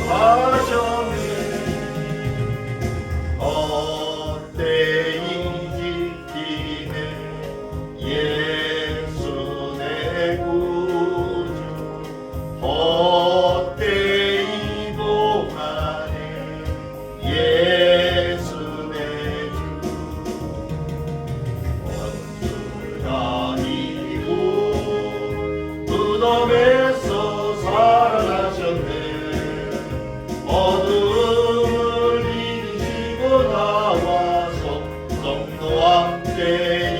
하셨네. 헛되이 지키네 예수 내 구주. 헛되이 봉하네 예수 내 주. 원수를 다 이기고 무덤에서 살아나셨네. 어둠을 이기시고 나와서 성도와 함께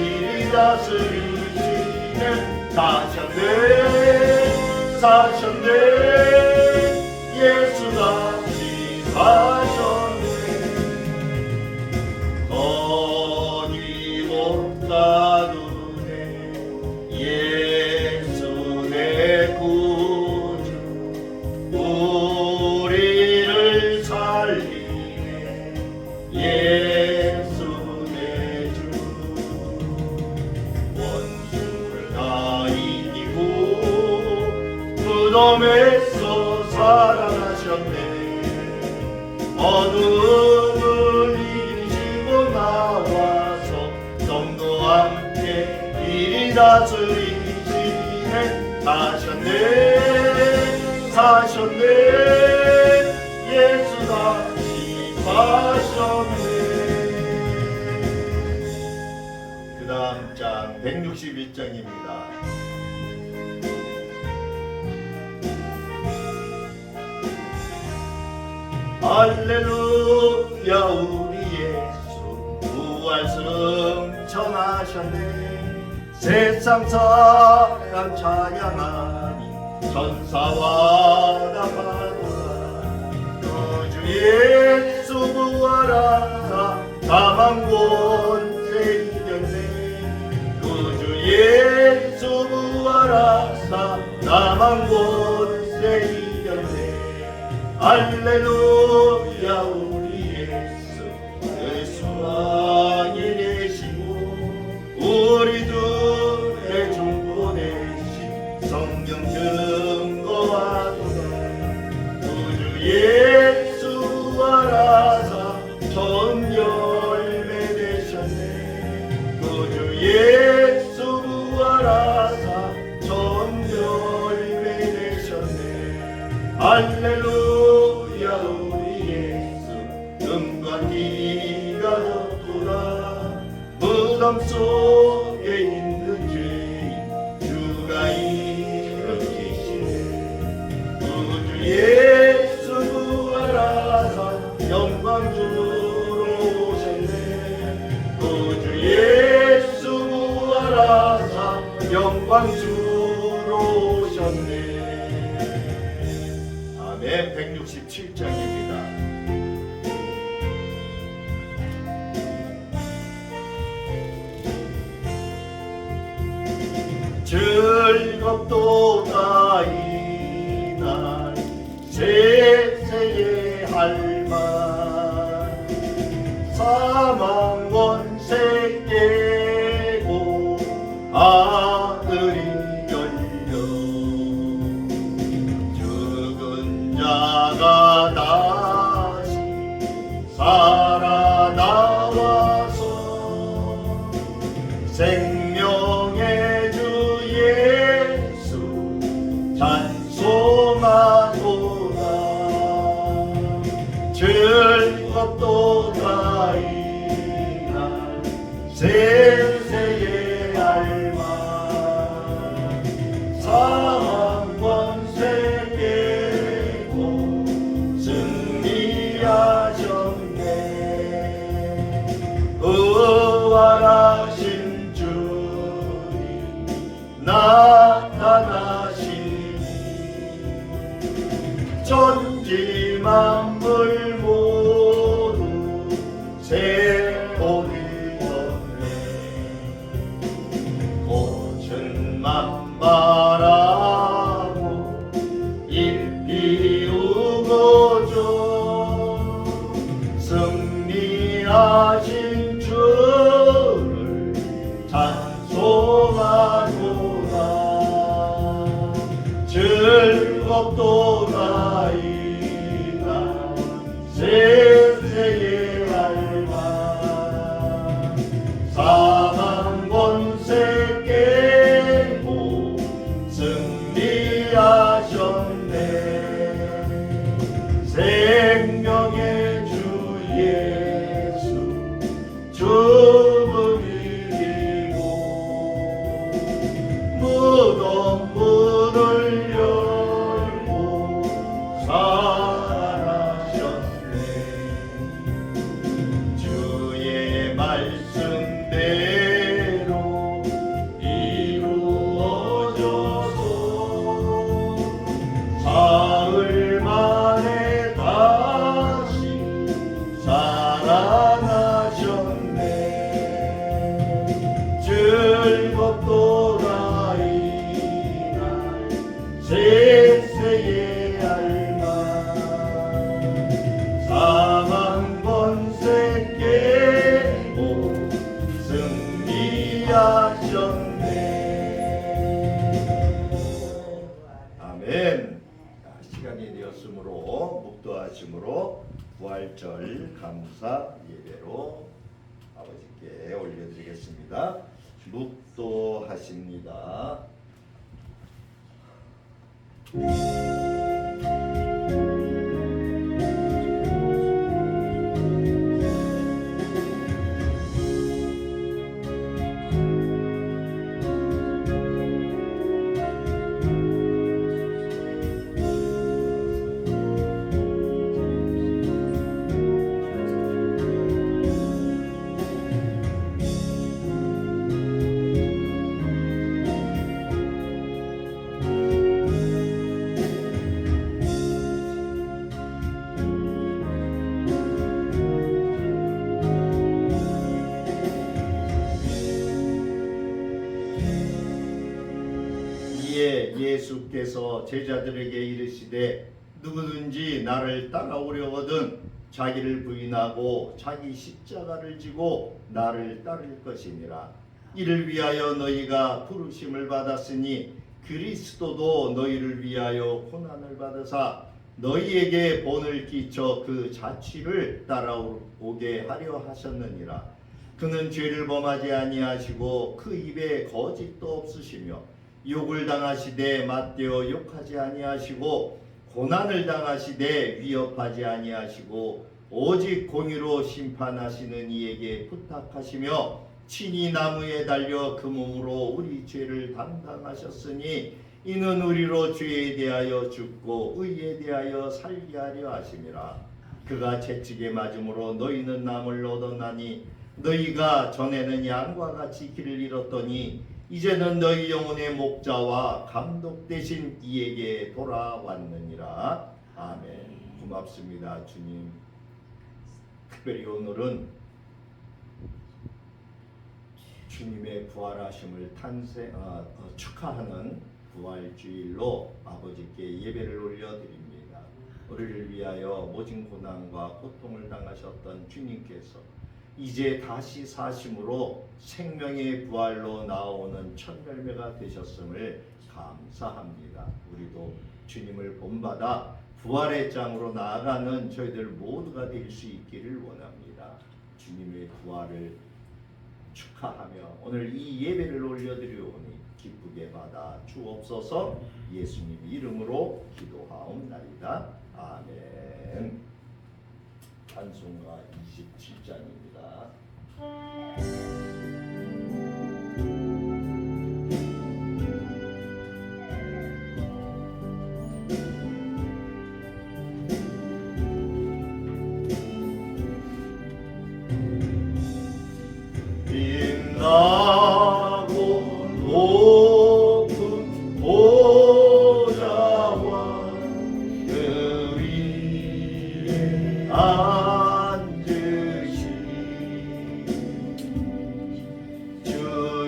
이리 다스리시네. 사셨네 사셨네 예수 다시 사셨네. 거니고 가두네 예수 내 구주. 우리를 살리네 예수 내 주. 원수를 다 이기고 무덤에서 살아나셨네. 어둠을 이기시고 나와서 성도와 함께 이리 다스리시네. 사셨네 사셨네 예수 다시 사셨네. 그 다음 장 161장입니다. 할렐루야 우리 예수 부활 승천하셨네. 세상 사람 찬양하니 천사와 나가노라. 주 예수 부활하사 사망 권세 이겼네. 주 예수 부활하사 사망 권세 이겼네. 할렐루야 우리 예수 예수 왕이 되시고 우리들의 중보 되신 성령 증거하도다. 주 예수 부활하사 처음 열매 되셨네. 주 예수 부활하사 처음 열매 되셨네. 할렐루야 우리 예수 금과 기가 졌구나. 무덤 속에 있는 죄인 주가 일으키시네. 주 예수 부활하사 영광주로 오셨네. 주 예수 부활하사 영광주로 오셨네. 아멘. 167장입니다. 즐겁도다 이날 세세의 할만. 사망 권세 깨고 아들이 열려. 죽은 자가 다시 살아나와서 생명의 주 예수 찬송하도다. 즐겁도다 이날 세세의 할만. 사망 권세 깨고 승리하셨네. 부활하신 주님 나타나시니 천지 만물 모두 새 옷을 입었네. 꽃은 만발하고 잎 피우고죠. 승리하신 주를 찬송하노라. 즐겁도다 이날 잘하셨네. 주의 말씀대로 이루어져서 사흘 만에 다시 살아나셨네. 즐겁도다 이날 세세의 알마. 사망 권세 깨고 승리하셨네. 아멘. 시간이 되었으므로 묵도하심으로 부활절 감사 예배로 아버지께 올려드리겠습니다. 묵도하십니다. 이에 예수께서 제자들에게 이르시되 누구든지 나를 따라오려거든 자기를 부인하고 자기 십자가를 지고 나를 따를 것이니라. 이를 위하여 너희가 부르심을 받았으니 그리스도도 너희를 위하여 고난을 받으사 너희에게 본을 끼쳐 그 자취를 따라오게 하려 하셨느니라. 그는 죄를 범하지 아니하시고 그 입에 거짓도 없으시며 욕을 당하시되 맞대어 욕하지 아니하시고 고난을 당하시되 위협하지 아니하시고 오직 공의로 심판하시는 이에게 부탁하시며 친히 나무에 달려 그 몸으로 우리 죄를 담당하셨으니 이는 우리로 죄에 대하여 죽고 의에 대하여 살게 하려 하심이라. 그가 채찍에 맞음으로 너희는 남을 얻었나니 너희가 전에는 양과 같이 길을 잃었더니 이제는 너희 영혼의 목자와 감독 되신 이에게 돌아왔느니라. 아멘. 고맙습니다 주님. 특별히 오늘은 주님의 부활하심을 축하하는 부활주일로 아버지께 예배를 올려드립니다. 우리를 위하여 모진 고난과 고통을 당하셨던 주님께서 이제 다시 사심으로 생명의 부활로 나오는 첫 열매가 되셨음을 감사합니다. 우리도 주님을 본받아 부활의 장으로 나아가는 저희들 모두가 될 수 있기를 원합니다. 주님의 부활을 축하하며 오늘 이 예배를 올려드리오니 기쁘게 받아 주옵소서. 예수님 이름으로 기도하옵나이다. 아멘. 찬송가 27장입니다. 빛나고 높은 보좌와 그 위에 앉으신 주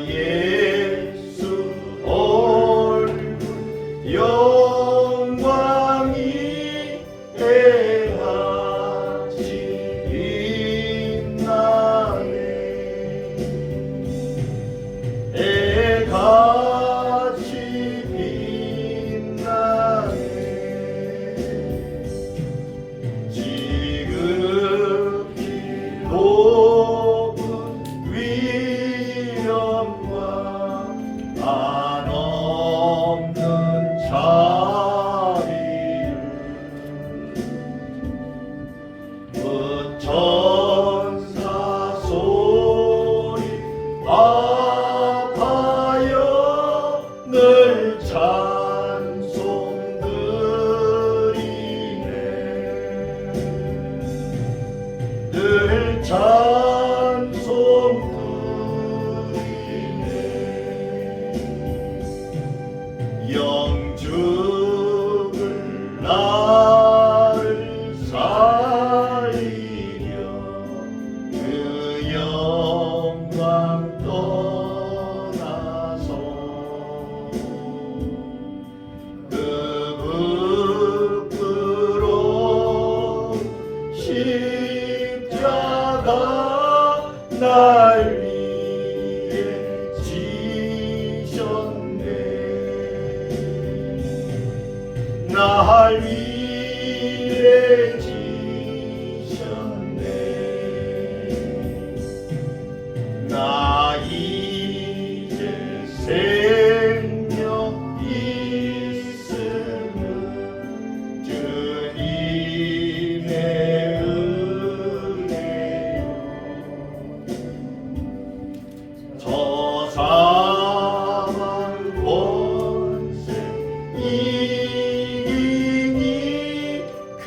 예수 얼굴 영광이 해같이 빛나네. 해같이 빛나네. 지극히 높은 위엄과 한없는 자비를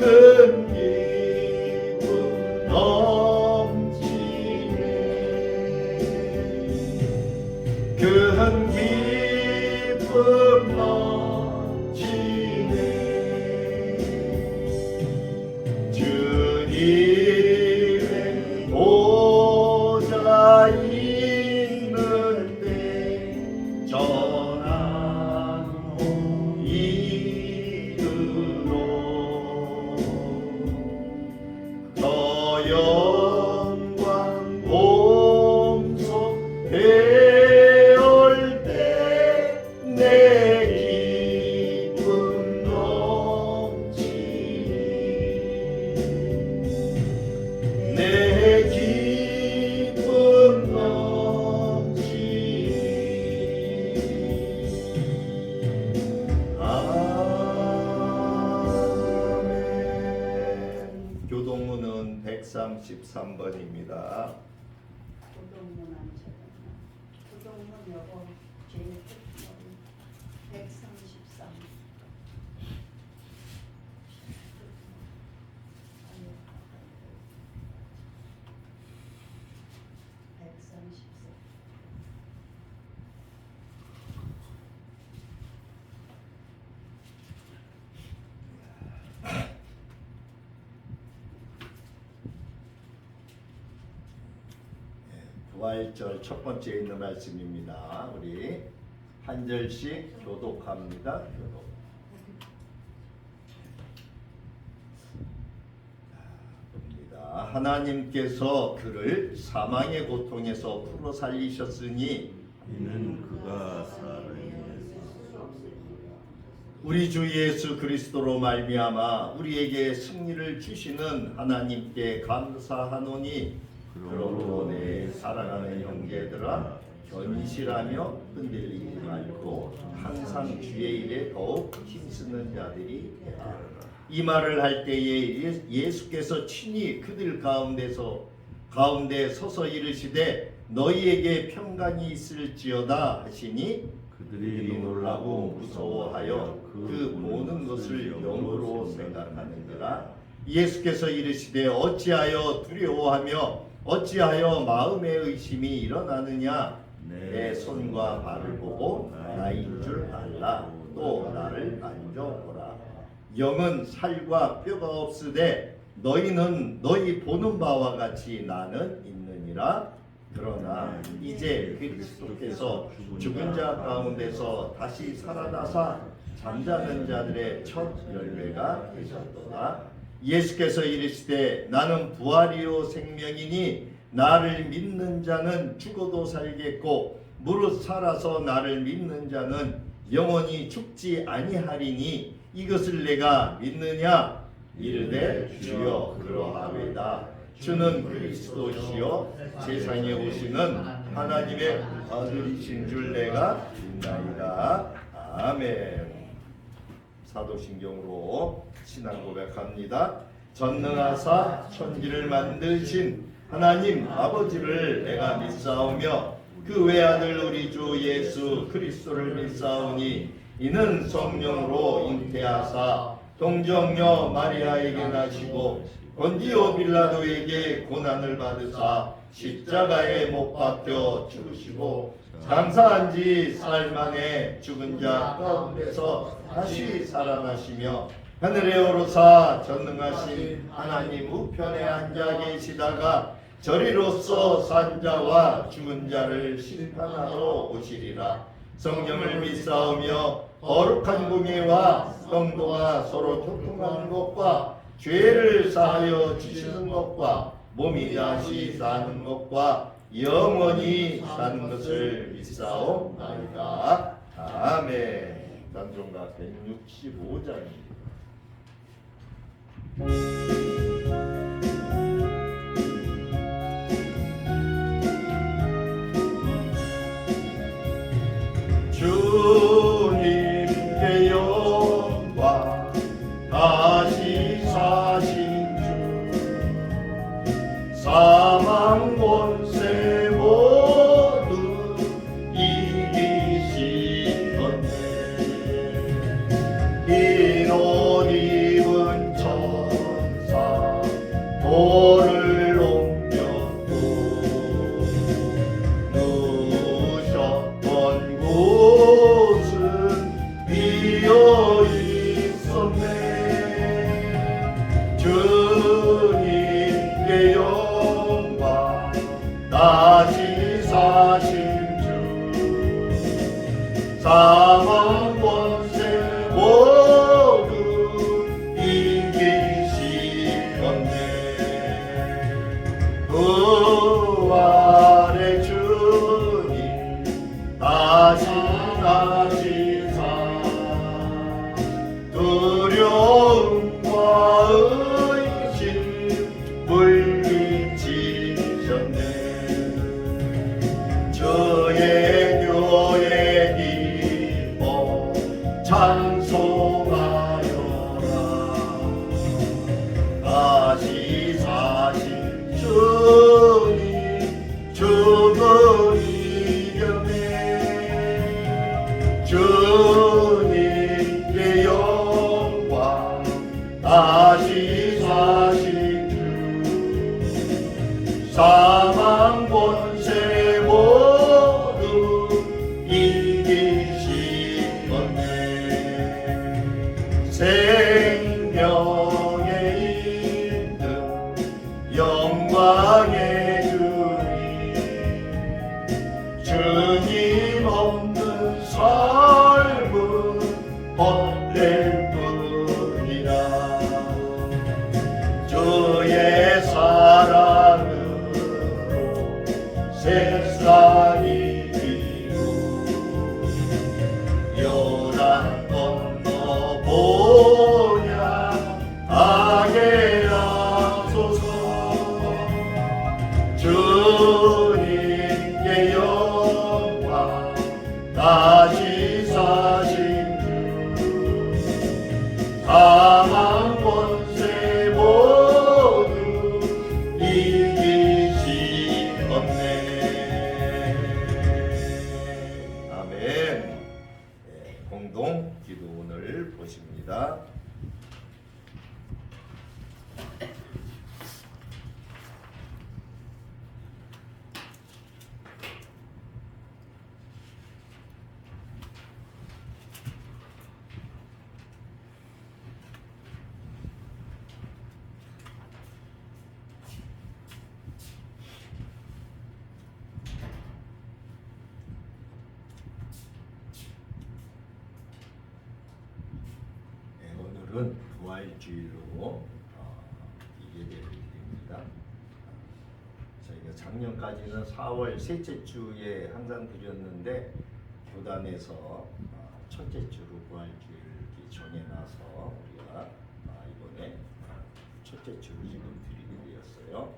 기쁨 넘치네 큰 기쁨 넘치네 주님의 보좌 있는데 전한 이르러 더 영광 공소 배울 때 내 기쁨 넘치니 내 기쁨 넘치니 아멘. 교동문은 133번입니다. 교동문 안 찾았나? 교동문 여보 제일 끝머리 133. 아유, 133. 부활절 첫 번째 있는 말씀입니다. 우리 한 절씩 교독합니다. 교독. 봅니다. 하나님께서 그를 사망의 고통에서 풀어 살리셨으니 이는 그가 살아있는 우리 주 예수 그리스도로 말미암아 우리에게 승리를 주시는 하나님께 감사하노니 그러므로 내 사랑하는 형제들아 견실하며 흔들리지 말고 항상 주의 일에 더욱 힘쓰는 자들이 되라. 이 말을 할 때에 예수께서 친히 그들 가운데 서서 이르시되 너희에게 평강이 있을지어다 하시니 그들이 놀라고 무서워하여 그 모든 것을 영으로 생각하는지라. 예수께서 이르시되 어찌하여 두려워하며 어찌하여 마음의 의심이 일어나느냐. 내 손과 발을 보고 나인 줄 알라. 또 나를 만져보라. 영은 살과 뼈가 없으되 너희는 너희 보는 바와 같이 나는 있느니라. 그러나 이제 그리스도께서 죽은 자 가운데서 다시 살아나사 잠자는 자들의 첫 열매가 되셨도다. 예수께서 이르시되 나는 부활이요 생명이니 나를 믿는 자는 죽어도 살겠고 무릇 살아서 나를 믿는 자는 영원히 죽지 아니하리니 이것을 내가 믿느냐. 이르되 주여 그러하외다. 주는 그리스도시요 세상에 오시는 하나님의 아들이신 줄 내가 믿나이다. 아멘. 사도신경으로 신앙 고백합니다. 전능하사 천지를 만드신 하나님 아버지를 내가 믿사오며 그 외아들 우리 주 예수 그리스도를 믿사오니 이는 성령으로 잉태하사 동정녀 마리아에게 나시고 본디오 빌라도에게 고난을 받으사 십자가에 못 박혀 죽으시고 장사한 지 사흘 만에 죽은 자 가운데서 다시 살아나시며 하늘에 오르사 전능하신 하나님 우편에 앉아 계시다가 저리로서 산 자와 죽은 자를 심판하러 오시리라. 성령을 믿사오며 거룩한 공예와 성도가 서로 교통하는 것과 죄를 사하여 주시는 것과 몸이 다시 사는 것과 영원히 사는 것을 믿사옵나이다. 아멘. 단종가 165장입니다. 주님께 영광 다시 사신 주 사망 권세 모두 이기시던데 흰 옷 입은 저 돌을 옮겼고 누우셨던 곳은 비어 있었네. 주님의 영광 다시 사신 주 사망 권세 모두 이기시건대 부활의 주님 다시 나시사 두려움과 의심 물리치셨네. 주의 교회 기뻐 찬송하여라. 다시 사신 주님 죽음 이겨내. 주님의 영광 다시 사신 주 사망 권세 모두 이기시건대. 생명의 인등 영광의 주님 주님 없는 삶은 헛될 뿐이라. 주의 사랑으로 세상이 이기고 요란 건너 보냐 악의 앞서서 주님의 영광 다시 사신 주 사망 권세 모두 이기시었네. 아멘. 네, 공동 기도문을 보십니다. 네, 오늘은 부활주일로 예배를 드립니다. 저희가 작년까지는 4월 셋째 주에 항상 드렸는데 교단에서 첫째 주로 부활주일 정해놔서 우리가 이번에 첫째 주를 지금 드리게 되었어요.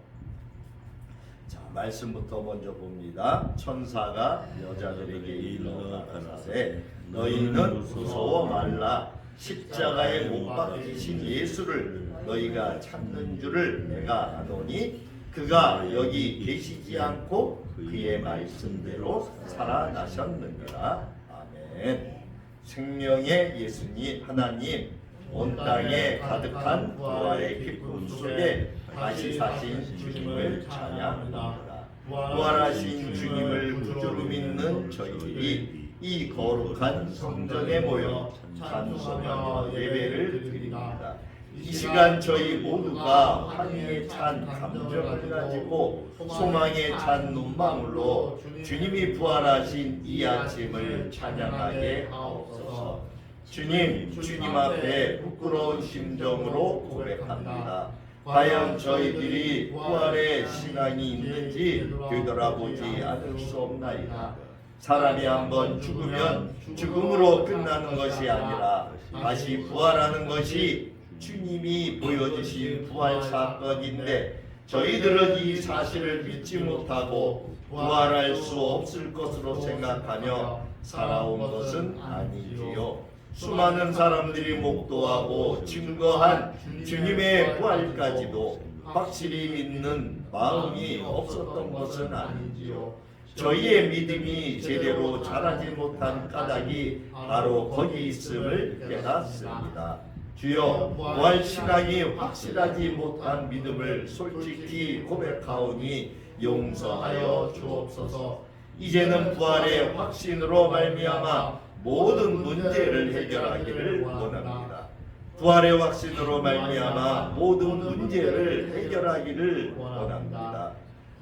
자, 말씀부터 먼저 봅니다. 천사가 여자들에게 일러 가라사대 너희는 무서워 말라. 십자가에 못 박히신 예수를 너희가 찾는 줄을 내가 아노니 그가 여기 계시지 않고 그의 말씀대로 살아나셨느니라. 아멘. 생명의 예수님 하나님 온 땅에 가득한 부활의 기쁨 속에 다시 사신 주님을 찬양합니다. 부활하신 주님을 구주로 믿는 저희들이 이 거룩한 성전에 모여 찬송하며 예배를 드립니다. 이 시간 저희 모두가 환희에 찬 감정을 가지고 소망에 찬 눈망울로 주님이 부활하신 이 아침을 찬양하게 하옵소서. 주님 앞에 부끄러운 심정으로 고백합니다. 과연 저희들이 부활의 신앙이 있는지 되돌아보지 않을 수 없나이다. 사람이 한번 죽으면 죽음으로 끝나는 것이 아니라 다시 부활하는 것이 주님이 보여주신 부활 사건인데 저희들은 이 사실을 믿지 못하고 부활할 수 없을 것으로 생각하며 살아온 것은 아니지요. 수많은 사람들이 목도하고 증거한 주님의 부활까지도 확실히 믿는 마음이 없었던 것은 아니지요. 저희의 믿음이 제대로 자라지 못한 까닭이 바로 거기 있음을 깨닫습니다. 주여 부활 신앙이 확실하지 못한 믿음을 솔직히 고백하오니 용서하여 주옵소서. 이제는 부활의 확신으로 말미암아 모든 문제를 해결하기를 원합니다. 부활의 확신으로 말미암아 모든 문제를 해결하기를 원합니다.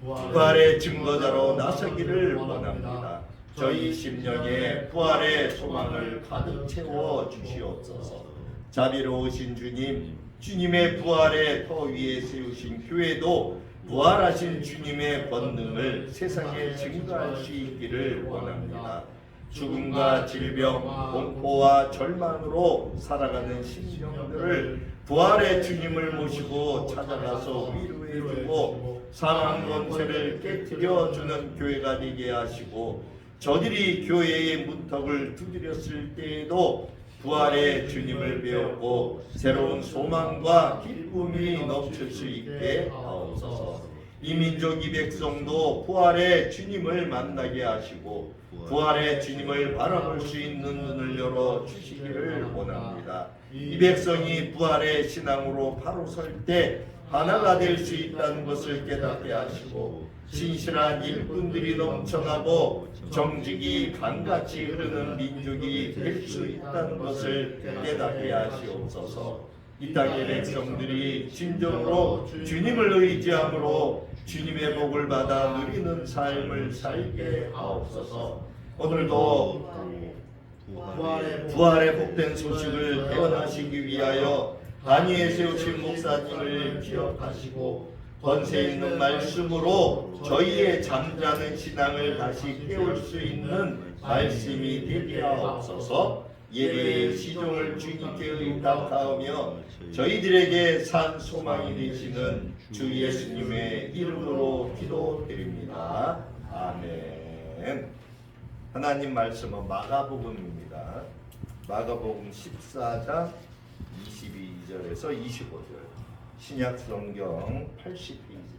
부활의 증거자로 나서기를 원합니다. 저희 심령에 부활의 소망을 가득 채워 주시옵소서. 자비로우신 주님, 주님의 부활의 터 위에 세우신 교회도 부활하신 주님의 권능을 세상에 증거할 수 있기를 원합니다. 죽음과 질병, 공포와 절망으로 살아가는 심령들을 부활의 주님을 모시고 찾아가서 위로해주고 사망 권세를 깨뜨려주는 교회가 되게 하시고, 저들이 교회의 문턱을 두드렸을 때에도 부활의 주님을 배웠고 새로운 소망과 기쁨이 넘칠 수 있게 하옵소서. 이 민족 이 백성도 부활의 주님을 만나게 하시고 부활의 주님을 바라볼 수 있는 눈을 열어 주시기를 원합니다. 이 백성이 부활의 신앙으로 바로 설 때 하나가 될 수 있다는 것을 깨닫게 하시고 신실한 일꾼들이 넘쳐나고 정직이 강같이 흐르는 민족이 될 수 있다는 것을 깨닫게 하시옵소서. 이 땅의 백성들이 진정으로 주님을 의지함으로 주님의 복을 받아 누리는 삶을 살게 하옵소서. 오늘도 부활의 복된 소식을 대언하시기 위하여 단위에 세우신 목사님을 기억하시고 권세 있는 말씀으로 저희의 잠자는 신앙을 다시 깨울 수 있는 말씀이 되게 하옵소서. 예배의 시종을 주님께 의탁하오며 저희들에게 산 소망이 되시는 주 예수님의 이름으로 기도드립니다. 아멘. 하나님 말씀은 마가복음입니다. 마가복음 14장 22절에서 25절. 신약 성경 80페이지입니다.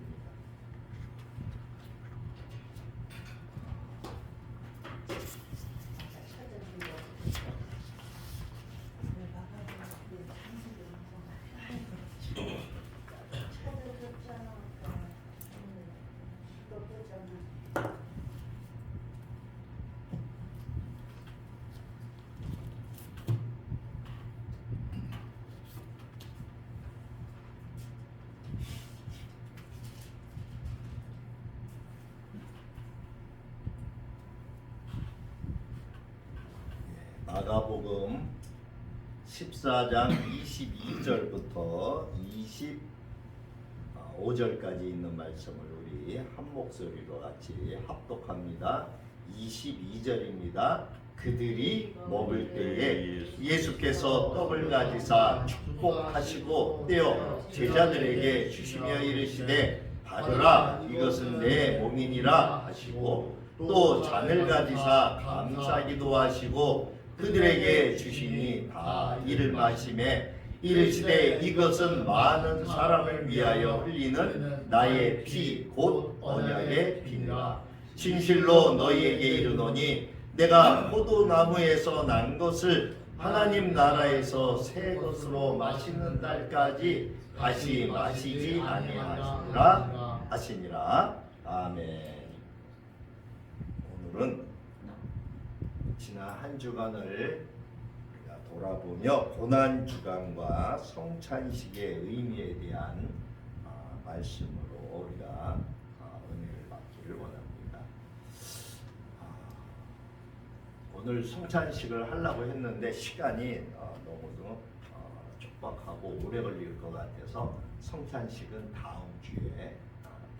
마가복음 14장 22절부터 25절까지 있는 말씀을 우리 한 목소리로 같이 합독합니다. 22절입니다. 그들이 먹을 때에 예수께서 떡을 가지사 축복하시고 떼어 제자들에게 주시며 이르시되 받으라, 이것은 내 몸이니라 하시고 또 잔을 가지사 감사기도 하시고 그들에게 주시니 다 이를 마시매 이르시되 이것은 많은 사람을 위하여 흘리는 나의 피 곧 언약의 피니라. 진실로 너희에게 이르노니 내가 포도나무에서 난 것을 하나님 나라에서 새 것으로 마시는 날까지 다시 마시지 아니하시리라 하시니라. 아멘. 오늘은 지난 한 주간을 우리가 돌아보며 고난 주간과 성찬식의 의미에 대한 말씀으로 우리가 은혜를 받기를 원합니다. 오늘 성찬식을 하려고 했는데 시간이 너무도 촉박하고 오래 걸릴 것 같아서 성찬식은 다음 주에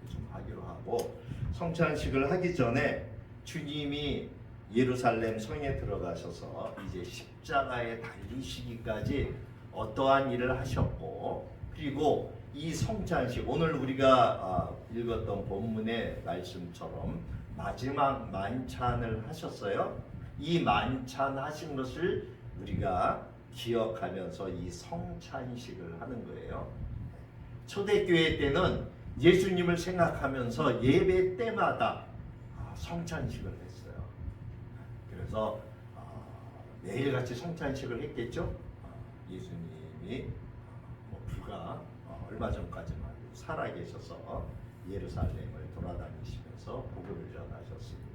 좀 하기로 하고, 성찬식을 하기 전에 주님이 예루살렘 성에 들어가셔서 이제 십자가에 달리시기까지 어떠한 일을 하셨고, 그리고 이 성찬식, 오늘 우리가 읽었던 본문의 말씀처럼 마지막 만찬을 하셨어요. 이 만찬 하신 것을 우리가 기억하면서 이 성찬식을 하는 거예요. 초대교회 때는 예수님을 생각하면서 예배 때마다 성찬식을 했어요. 그래서 매일같이 성찬식을 했겠죠. 예수님이 예수님이 불과 얼마 전까지만 해도 살아계셔서 예루살렘을 돌아다니시면서 복음을 전하셨습니다.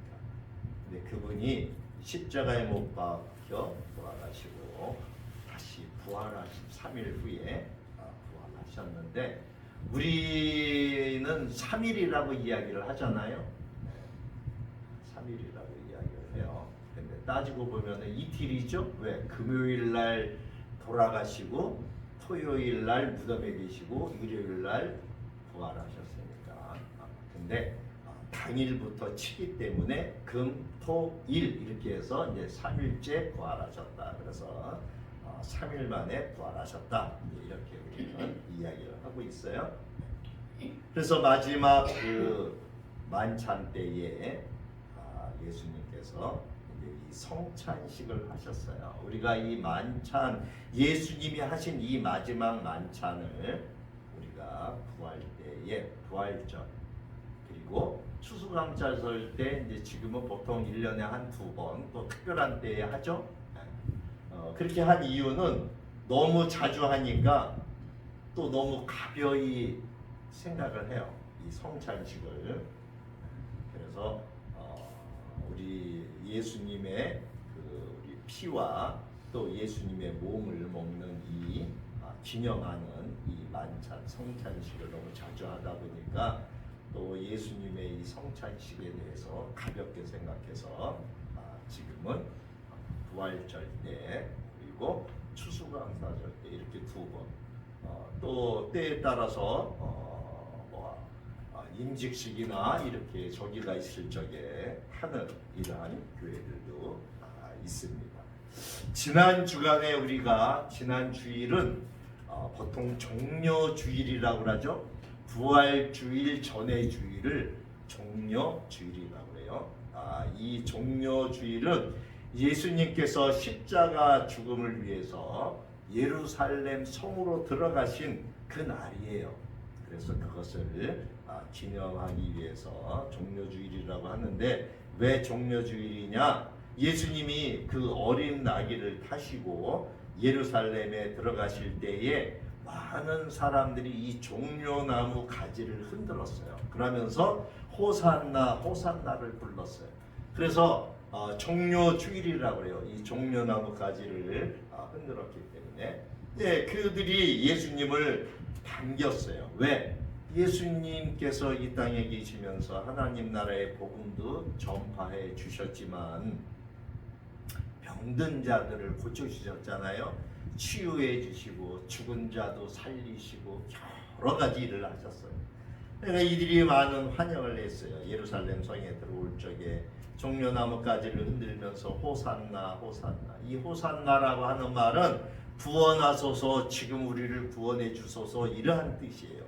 근데 그분이 십자가에 못 박혀 돌아가시고 다시 부활하신 3일 후에 부활하셨는데 우리는 3일이라고 이야기를 하잖아요. 3일이라고 이야기를 해요. 근데 따지고 보면은 이틀이죠. 왜? 금요일 날 돌아가시고 토요일 날 무덤에 계시고 일요일 날 부활하셨으니까. 근데 당일부터 치기 때문에 금, 토, 일 이렇게 해서 이제 3일째 부활하셨다. 그래서 3일 만에 부활하셨다. 이렇게 우리는 이야기를 하고 있어요. 그래서 마지막 그 만찬 때에 예수님께서 이제 이 성찬식을 하셨어요. 우리가 이 만찬 예수님이 하신 이 마지막 만찬을 우리가 부활 때에 부활절 그리고 추수감사절 때 이제 지금은 보통 1년에 한 2번 또 특별한 때에 하죠. 그렇게 한 이유는 너무 자주 하니까 또 너무 가벼이 생각을 해요. 이 성찬식을. 그래서 우리 예수님의 그 우리 피와 또 예수님의 몸을 먹는 이 기념하는 이 만찬 성찬식을 너무 자주 하다 보니까 또 예수님의 이 성찬식에 대해서 가볍게 생각해서 지금은 부활절 때 그리고 추수감사절 때 이렇게 2번 또 때에 따라서 임직식이나 이렇게 저기가 있을 적에 하는 이러한 교회들도 있습니다. 지난 주간에 우리가 지난 주일은 보통 종려주일이라고 하죠. 부활주일 전의 주일을 종려주일이라고 해요. 이 종려주일은 예수님께서 십자가 죽음을 위해서 예루살렘 성으로 들어가신 그 날이에요. 그래서 그것을 기념하기 위해서 종려주일이라고 하는데 왜 종려주일이냐? 예수님이 그 어린 나귀를 타시고 예루살렘에 들어가실 때에 많은 사람들이 이 종려나무 가지를 흔들었어요. 그러면서 호산나 호산나를 불렀어요. 그래서 종려주일이라고 해요. 이 종려나무 가지를 흔들었기 때문에 그들이 예수님을 반겼어요. 왜? 예수님께서 이 땅에 계시면서 하나님 나라의 복음도 전파해 주셨지만 병든 자들을 고쳐주셨잖아요. 치유해 주시고 죽은 자도 살리시고 여러 가지 일을 하셨어요. 그러니까 이들이 많은 환영을 했어요. 예루살렘 성에 들어올 적에 종려나무 가지를 흔들면서 호산나 호산나. 이 호산나라고 하는 말은 구원하소서, 지금 우리를 구원해 주소서, 이러한 뜻이에요.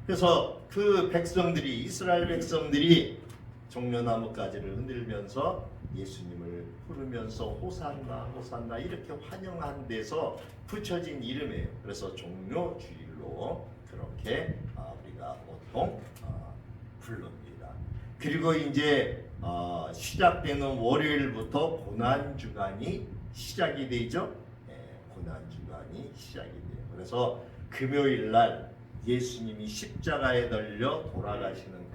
그래서 그 백성들이, 이스라엘 백성들이 종려나무 가지를 흔들면서 예수님을 부르면서 호산나 호산나 이렇게 환영한 데서 붙여진 이름이에요. 그래서 종려주일로 그렇게 우리가 보통 부릅니다. 그리고 이제 시작되는 월요일부터 고난주간이 시작이 되죠. 고난주간이 시작이 돼요. 그래서 금요일 날 예수님이 십자가에 달려 돌아가시는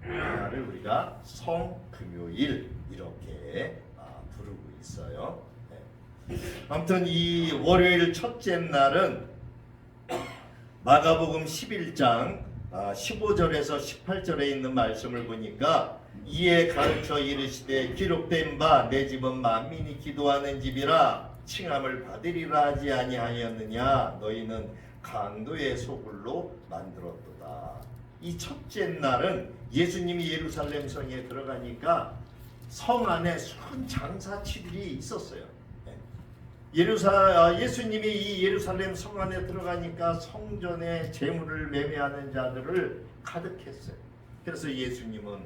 그날을 우리가 성금요일 이렇게 부르고 있어요. 아무튼 이 월요일 첫째 날은 마가복음 11장 15절에서 18절에 있는 말씀을 보니까 이에 가르쳐 이르시되 기록된 바 내 집은 만민이 기도하는 집이라 칭함을 받으리라 하지 아니하였느냐. 너희는 강도의 소굴로 만들었도다. 이 첫째 날은 예수님이 예루살렘 성에 들어가니까 성 안에 수많은 장사치들이 있었어요. 예수님이 이 예루살렘 성 안에 들어가니까 성전에 재물을 매매하는 자들을 가득했어요. 그래서 예수님은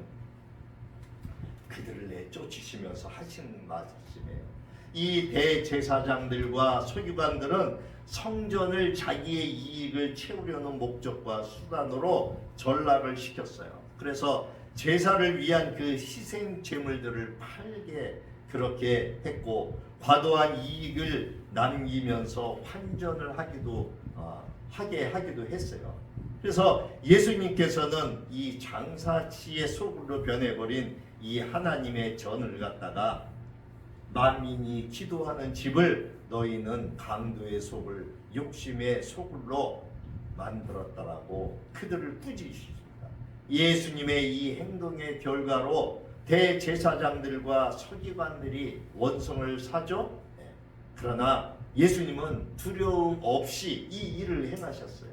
그들을 내쫓으시면서 하신 말씀이에요. 이 대제사장들과 서기관들은 성전을 자기의 이익을 채우려는 목적과 수단으로 전락을 시켰어요. 그래서 제사를 위한 그 희생 제물들을 팔게 그렇게 했고 과도한 이익을 남기면서 환전을 하게 하기도 했어요. 그래서 예수님께서는 이 장사치의 소굴로 변해버린 이 하나님의 전을 갖다가 만민이 기도하는 집을 너희는 강도의 소굴, 욕심의 소굴로 만들었다라고 그들을 꾸짖으십니다. 예수님의 이 행동의 결과로 대제사장들과 서기관들이 원성을 사죠. 그러나 예수님은 두려움 없이 이 일을 행하셨어요.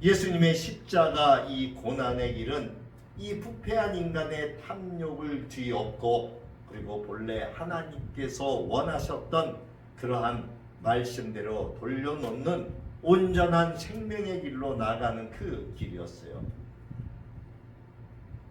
예수님의 십자가 이 고난의 길은 이 부패한 인간의 탐욕을 뒤엎고 그리고 본래 하나님께서 원하셨던 그러한 말씀대로 돌려놓는 온전한 생명의 길로 나가는 그 길이었어요.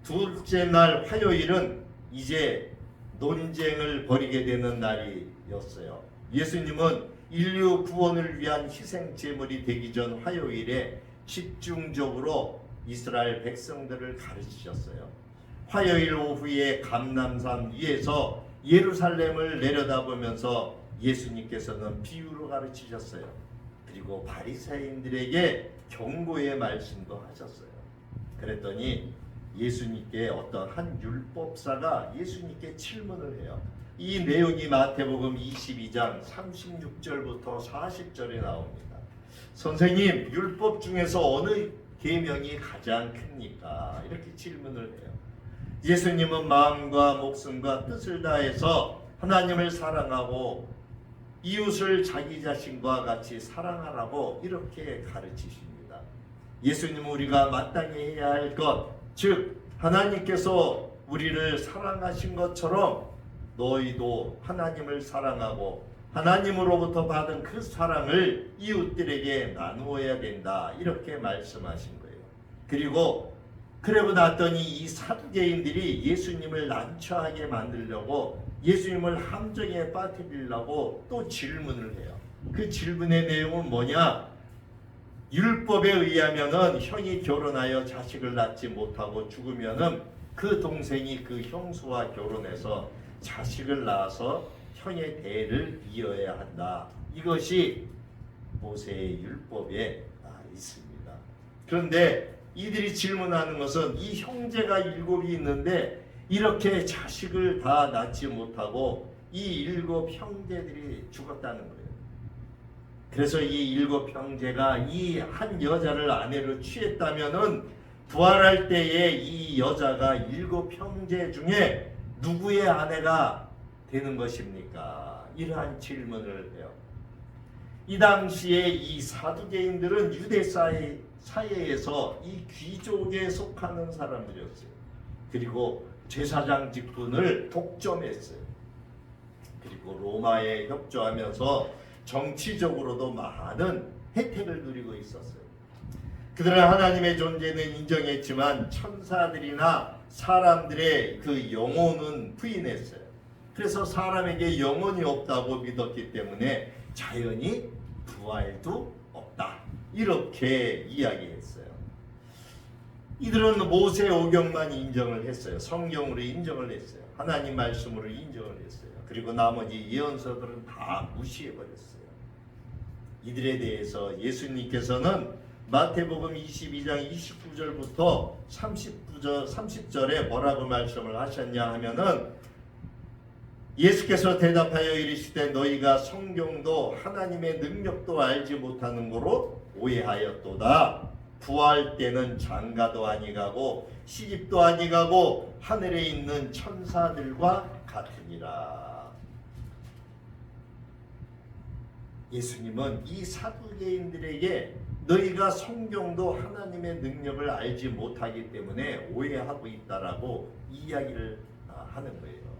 둘째 날 화요일은 이제 논쟁을 벌이게 되는 날이었어요. 예수님은 인류 구원을 위한 희생 제물이 되기 전 화요일에 집중적으로 이스라엘 백성들을 가르치셨어요. 화요일 오후에 감람산 위에서 예루살렘을 내려다보면서 예수님께서는 비유로 가르치셨어요. 그리고 바리새인들에게 경고의 말씀도 하셨어요. 그랬더니 예수님께 어떤 한 율법사가 예수님께 질문을 해요. 이 내용이 마태복음 22장 36절부터 40절에 나옵니다. 선생님, 율법 중에서 어느 계명이 가장 큽니까? 이렇게 질문을 해요. 예수님은 마음과 목숨과 뜻을 다해서 하나님을 사랑하고 이웃을 자기 자신과 같이 사랑하라고 이렇게 가르치십니다. 예수님은 우리가 마땅히 해야 할 것, 즉 하나님께서 우리를 사랑하신 것처럼 너희도 하나님을 사랑하고 하나님으로부터 받은 그 사랑을 이웃들에게 나누어야 된다, 이렇게 말씀하신 거예요. 그러고 났더니 이 사두개인들이 예수님을 난처하게 만들려고 예수님을 함정에 빠뜨리려고 또 질문을 해요. 그 질문의 내용은 뭐냐? 율법에 의하면은 형이 결혼하여 자식을 낳지 못하고 죽으면은 그 동생이 그 형수와 결혼해서 자식을 낳아서 형의 대를 이어야 한다. 이것이 모세의 율법에 있습니다. 그런데 이들이 질문하는 것은 이 형제가 7이 있는데 이렇게 자식을 다 낳지 못하고 이 7 형제들이 죽었다는 거예요. 그래서 이 7 형제가 이 한 여자를 아내로 취했다면은 부활할 때에 이 여자가 7 형제 중에 누구의 아내가 되는 것입니까? 이러한 질문을 해요. 이 당시에 이 사두개인들은 유대 사회에서 이 귀족에 속하는 사람들이었어요. 그리고 제사장 직분을 독점했어요. 그리고 로마에 협조하면서 정치적으로도 많은 혜택을 누리고 있었어요. 그들은 하나님의 존재는 인정했지만 천사들이나 사람들의 그 영혼은 부인했어요. 그래서 사람에게 영혼이 없다고 믿었기 때문에 자연히 부활도 없다, 이렇게 이야기했어요. 이들은 모세 오경만 인정을 했어요. 성경으로 인정을 했어요. 하나님 말씀으로 인정을 했어요. 그리고 나머지 예언서들은 다 무시해버렸어요. 이들에 대해서 예수님께서는 마태복음 22장 29절부터 30절에 뭐라고 말씀을 하셨냐 하면은, 예수께서 대답하여 이르시되 너희가 성경도 하나님의 능력도 알지 못하는 거로 오해하였도다. 부활 때는 장가도 아니가고 시집도 아니가고 하늘에 있는 천사들과 같으니라. 예수님은 이 사두개인들에게 너희가 성경도 하나님의 능력을 알지 못하기 때문에 오해하고 있다라고 이야기를 하는 거예요.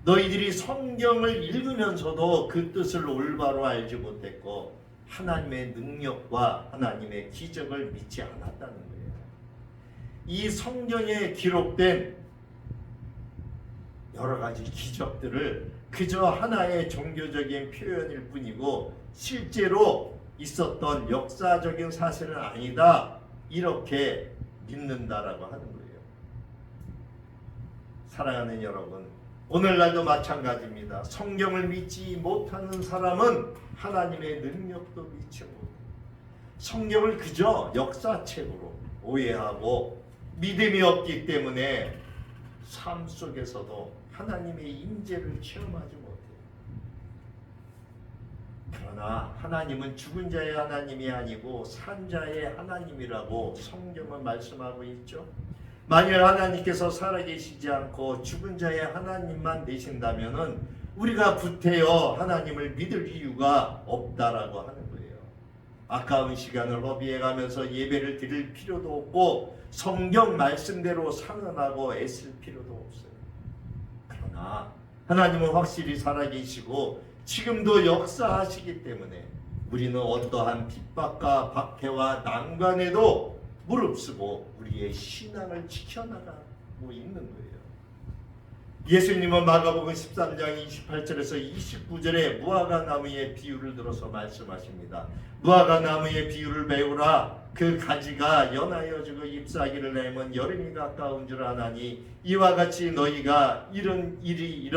너희들이 성경을 읽으면서도 그 뜻을 올바로 알지 못했고 하나님의 능력과 하나님의 기적을 믿지 않았다는 거예요. 이 성경에 기록된 여러 가지 기적들을 그저 하나의 종교적인 표현일 뿐이고 실제로 있었던 역사적인 사실은 아니다, 이렇게 믿는다라고 하는 거예요. 사랑하는 여러분, 오늘날도 마찬가지입니다. 성경을 믿지 못하는 사람은 하나님의 능력도 믿지 못해요. 성경을 그저 역사책으로 오해하고 믿음이 없기 때문에 삶 속에서도 하나님의 임재를 체험하지 못해요. 그러나 하나님은 죽은 자의 하나님이 아니고 산 자의 하나님이라고 성경은 말씀하고 있죠. 만일 하나님께서 살아계시지 않고 죽은 자의 하나님만 되신다면은 우리가 구태여 하나님을 믿을 이유가 없다라고 하는 거예요. 아까운 시간을 허비해가면서 예배를 드릴 필요도 없고 성경 말씀대로 상언하고 애쓸 필요도 없어요. 그러나 하나님은 확실히 살아계시고 지금도 역사하시기 때문에 우리는 어떠한 핍박과 박해와 난관에도 무릅쓰고 우리의 신앙을 지켜나가고 있는 거예요. 예수님은 마가복음 13장 28절에서 29절에 무화과 나무의 비유를 들어서 말씀하십니다. 무화과 나무의 비유를 배우라. 그 가지가 연하여 지고 잎사귀를 내면 여름이 가까운 줄 아나니 이와 같이 너희가 이런 일이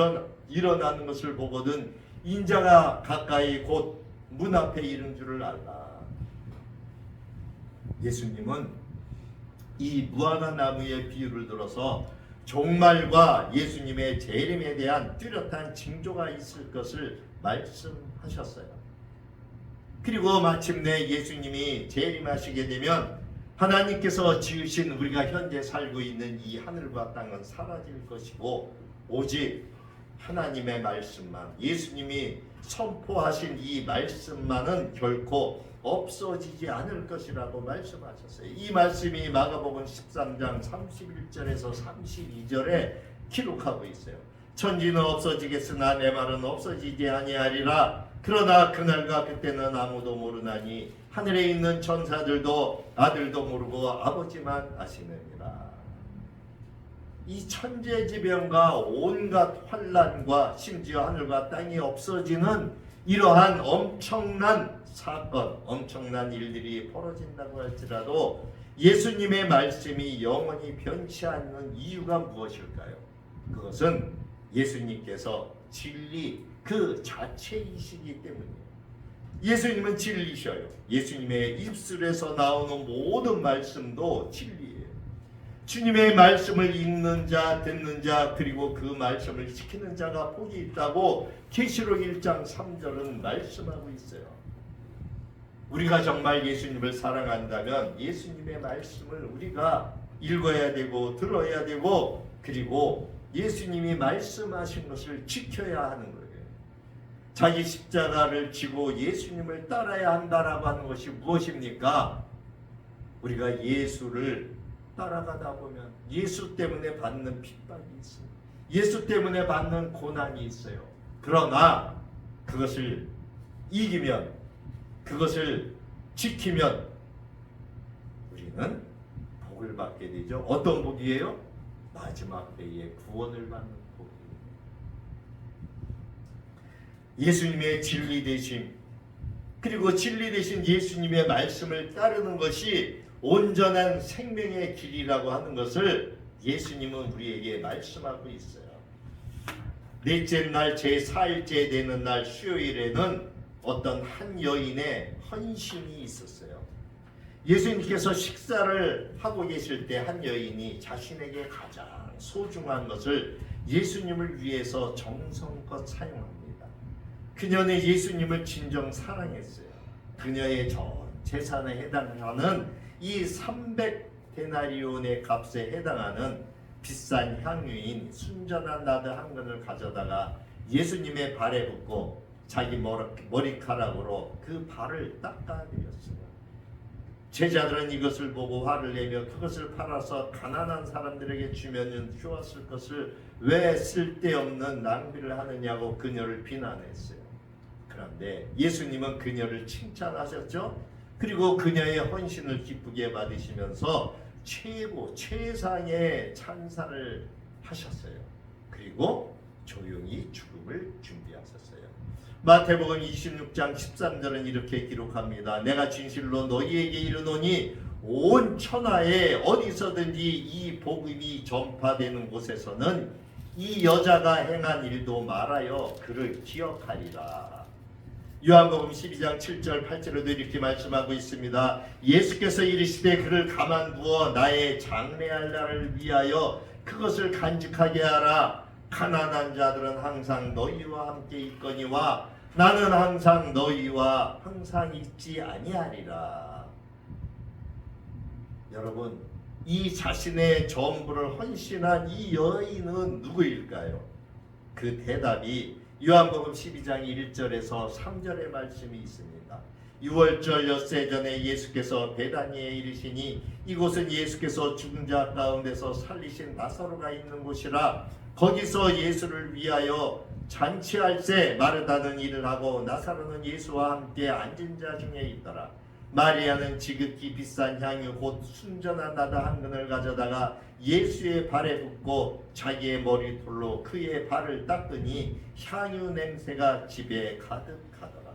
일어나는 것을 보거든 인자가 가까이 곧 문 앞에 이른 줄을 알라. 예수님은 이 무화과 나무의 비유를 들어서 종말과 예수님의 재림에 대한 뚜렷한 징조가 있을 것을 말씀하셨어요. 그리고 마침내 예수님이 재림하시게 되면 하나님께서 지으신 우리가 현재 살고 있는 이 하늘과 땅은 사라질 것이고 오직 하나님의 말씀만, 예수님이 선포하신 이 말씀만은 결코 없어지지 않을 것이라고 말씀하셨어요. 이 말씀이 마가복음 13장 31절에서 32절에 기록하고 있어요. 천지는 없어지겠으나 내 말은 없어지지 아니하리라. 그러나 그날과 그때는 아무도 모르나니 하늘에 있는 천사들도 아들도 모르고 아버지만 아시느니라. 이 천재지변과 온갖 환난과 심지어 하늘과 땅이 없어지는 이러한 엄청난 사건, 엄청난 일들이 벌어진다고 할지라도 예수님의 말씀이 영원히 변치 않는 이유가 무엇일까요? 그것은 예수님께서 진리 그 자체이시기 때문이에요. 예수님은 진리셔요. 예수님의 입술에서 나오는 모든 말씀도 진리예요. 주님의 말씀을 읽는 자, 듣는 자, 그리고 그 말씀을 지키는 자가 복이 있다고 계시록 1장 3절은 말씀하고 있어요. 우리가 정말 예수님을 사랑한다면 예수님의 말씀을 우리가 읽어야 되고 들어야 되고 그리고 예수님이 말씀하신 것을 지켜야 하는 거예요. 자기 십자가를 지고 예수님을 따라야 한다라고 하는 것이 무엇입니까? 우리가 예수를 따라가다 보면 예수 때문에 받는 핍박이 있어요. 예수 때문에 받는 고난이 있어요. 그러나 그것을 이기면, 그것을 지키면 우리는 복을 받게 되죠. 어떤 복이에요? 마지막 때에 구원을 받는 복이에요. 예수님의 진리 되심, 그리고 진리 되신 예수님의 말씀을 따르는 것이 온전한 생명의 길이라고 하는 것을 예수님은 우리에게 말씀하고 있어요. 넷째 날 제4일째 되는 날 수요일에는 어떤 한 여인의 헌신이 있었어요. 예수님께서 식사를 하고 계실 때 한 여인이 자신에게 가장 소중한 것을 예수님을 위해서 정성껏 사용합니다. 그녀는 예수님을 진정 사랑했어요. 그녀의 전 재산에 해당하는 이 300데나리온의 값에 해당하는 비싼 향유인 순전한 나드 한 근을 가져다가 예수님의 발에 붓고 자기 머리카락으로 그 발을 닦아드렸어요. 제자들은 이것을 보고 화를 내며 그것을 팔아서 가난한 사람들에게 주면 좋았을 것을 왜 쓸데없는 낭비를 하느냐고 그녀를 비난했어요. 그런데 예수님은 그녀를 칭찬하셨죠. 그리고 그녀의 헌신을 기쁘게 받으시면서 최상의 찬사를 하셨어요. 그리고 조용히 죽음을 준비하셨어요. 마태복음 26장 13절은 이렇게 기록합니다. 내가 진실로 너희에게 이르노니 온 천하에 어디서든지 이 복음이 전파되는 곳에서는 이 여자가 행한 일도 말하여 그를 기억하리라. 요한복음 12장 7절 8절에도 이렇게 말씀하고 있습니다. 예수께서 이르시되 그를 가만두어 나의 장래할 날을 위하여 그것을 간직하게 하라. 가난한 자들은 항상 너희와 함께 있거니와 나는 항상 너희와 항상 있지 아니하리라. 여러분, 이 자신의 전부를 헌신한 이 여인은 누구일까요? 그 대답이 요한복음 12장 1절에서 3절의 말씀이 있습니다. 6월절 엿새 전에 예수께서 베다니에 이르시니 이곳은 예수께서 죽은 자 가운데서 살리신 나사로가 있는 곳이라. 거기서 예수를 위하여 잔치할새 마르다는 일을 하고 나사로는 예수와 함께 앉은 자 중에 있더라. 마리아는 지극히 비싼 향유 곧 순전한 나다 한 근을 가져다가 예수의 발에 붓고 자기의 머리털로 그의 발을 닦으니 향유 냄새가 집에 가득하더라.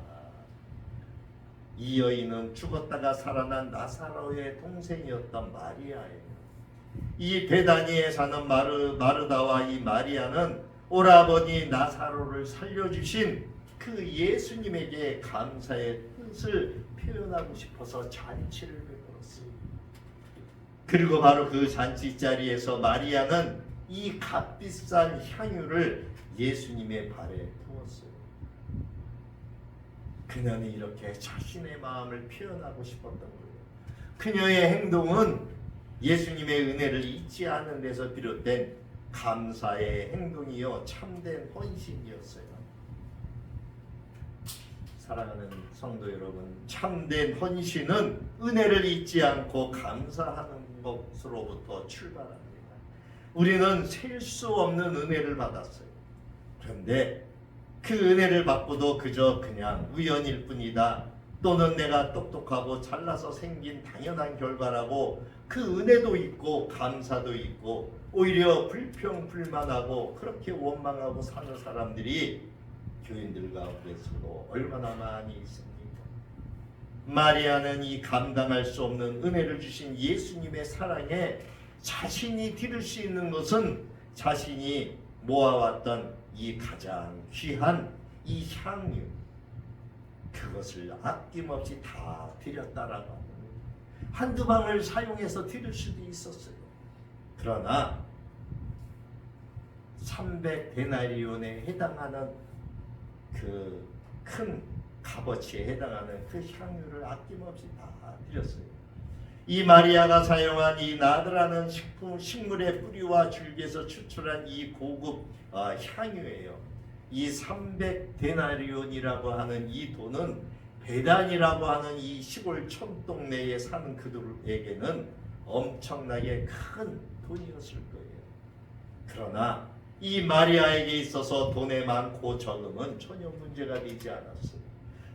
이 여인은 죽었다가 살아난 나사로의 동생이었던 마리아예요. 이 베다니에 사는 마르다와 이 마리아는 오라버니 나사로를 살려주신 그 예수님에게 감사의 뜻을 표현하고 싶어서 잔치를 베풀었어요. 그리고 바로 그 잔치 자리에서 마리아는 이 값비싼 향유를 예수님의 발에 부었어요. 그녀는 이렇게 자신의 마음을 표현하고 싶었던 거예요. 그녀의 행동은 예수님의 은혜를 잊지 않는 데서 비롯된 감사의 행동이요 참된 헌신이었어요. 사랑하는 성도 여러분, 참된 헌신은 은혜를 잊지 않고 감사하는 것으로부터 출발합니다. 우리는 셀 수 없는 은혜를 받았어요. 그런데 그 은혜를 받고도 그저 그냥 우연일 뿐이다, 또는 내가 똑똑하고 잘나서 생긴 당연한 결과라고 그 은혜도 있고 감사도 있고 오히려 불평불만하고 그렇게 원망하고 사는 사람들이 교인들 가운데서도 얼마나 많이 있습니까? 마리아는 이 감당할 수 없는 은혜를 주신 예수님의 사랑에 자신이 드릴 수 있는 것은 자신이 모아왔던 이 가장 귀한 이 향유, 그것을 아낌없이 다 드렸다라고 하는 거예요. 한두 방을 사용해서 드릴 수도 있었어요. 그러나 300데나리온에 해당하는 그 큰 값어치에 해당하는 그 향유를 아낌없이 다 드렸어요. 이 마리아가 사용한 이 나드라는 식물의 뿌리와 줄기에서 추출한 이 고급 향유예요. 이 300데나리온이라고 하는 이 돈은 베단이라고 하는 이 시골 촌동네에 사는 그들에게는 엄청나게 큰 돈이었을 거예요. 그러나 이 마리아에게 있어서 돈의 많고 적음은 전혀 문제가 되지 않았어요.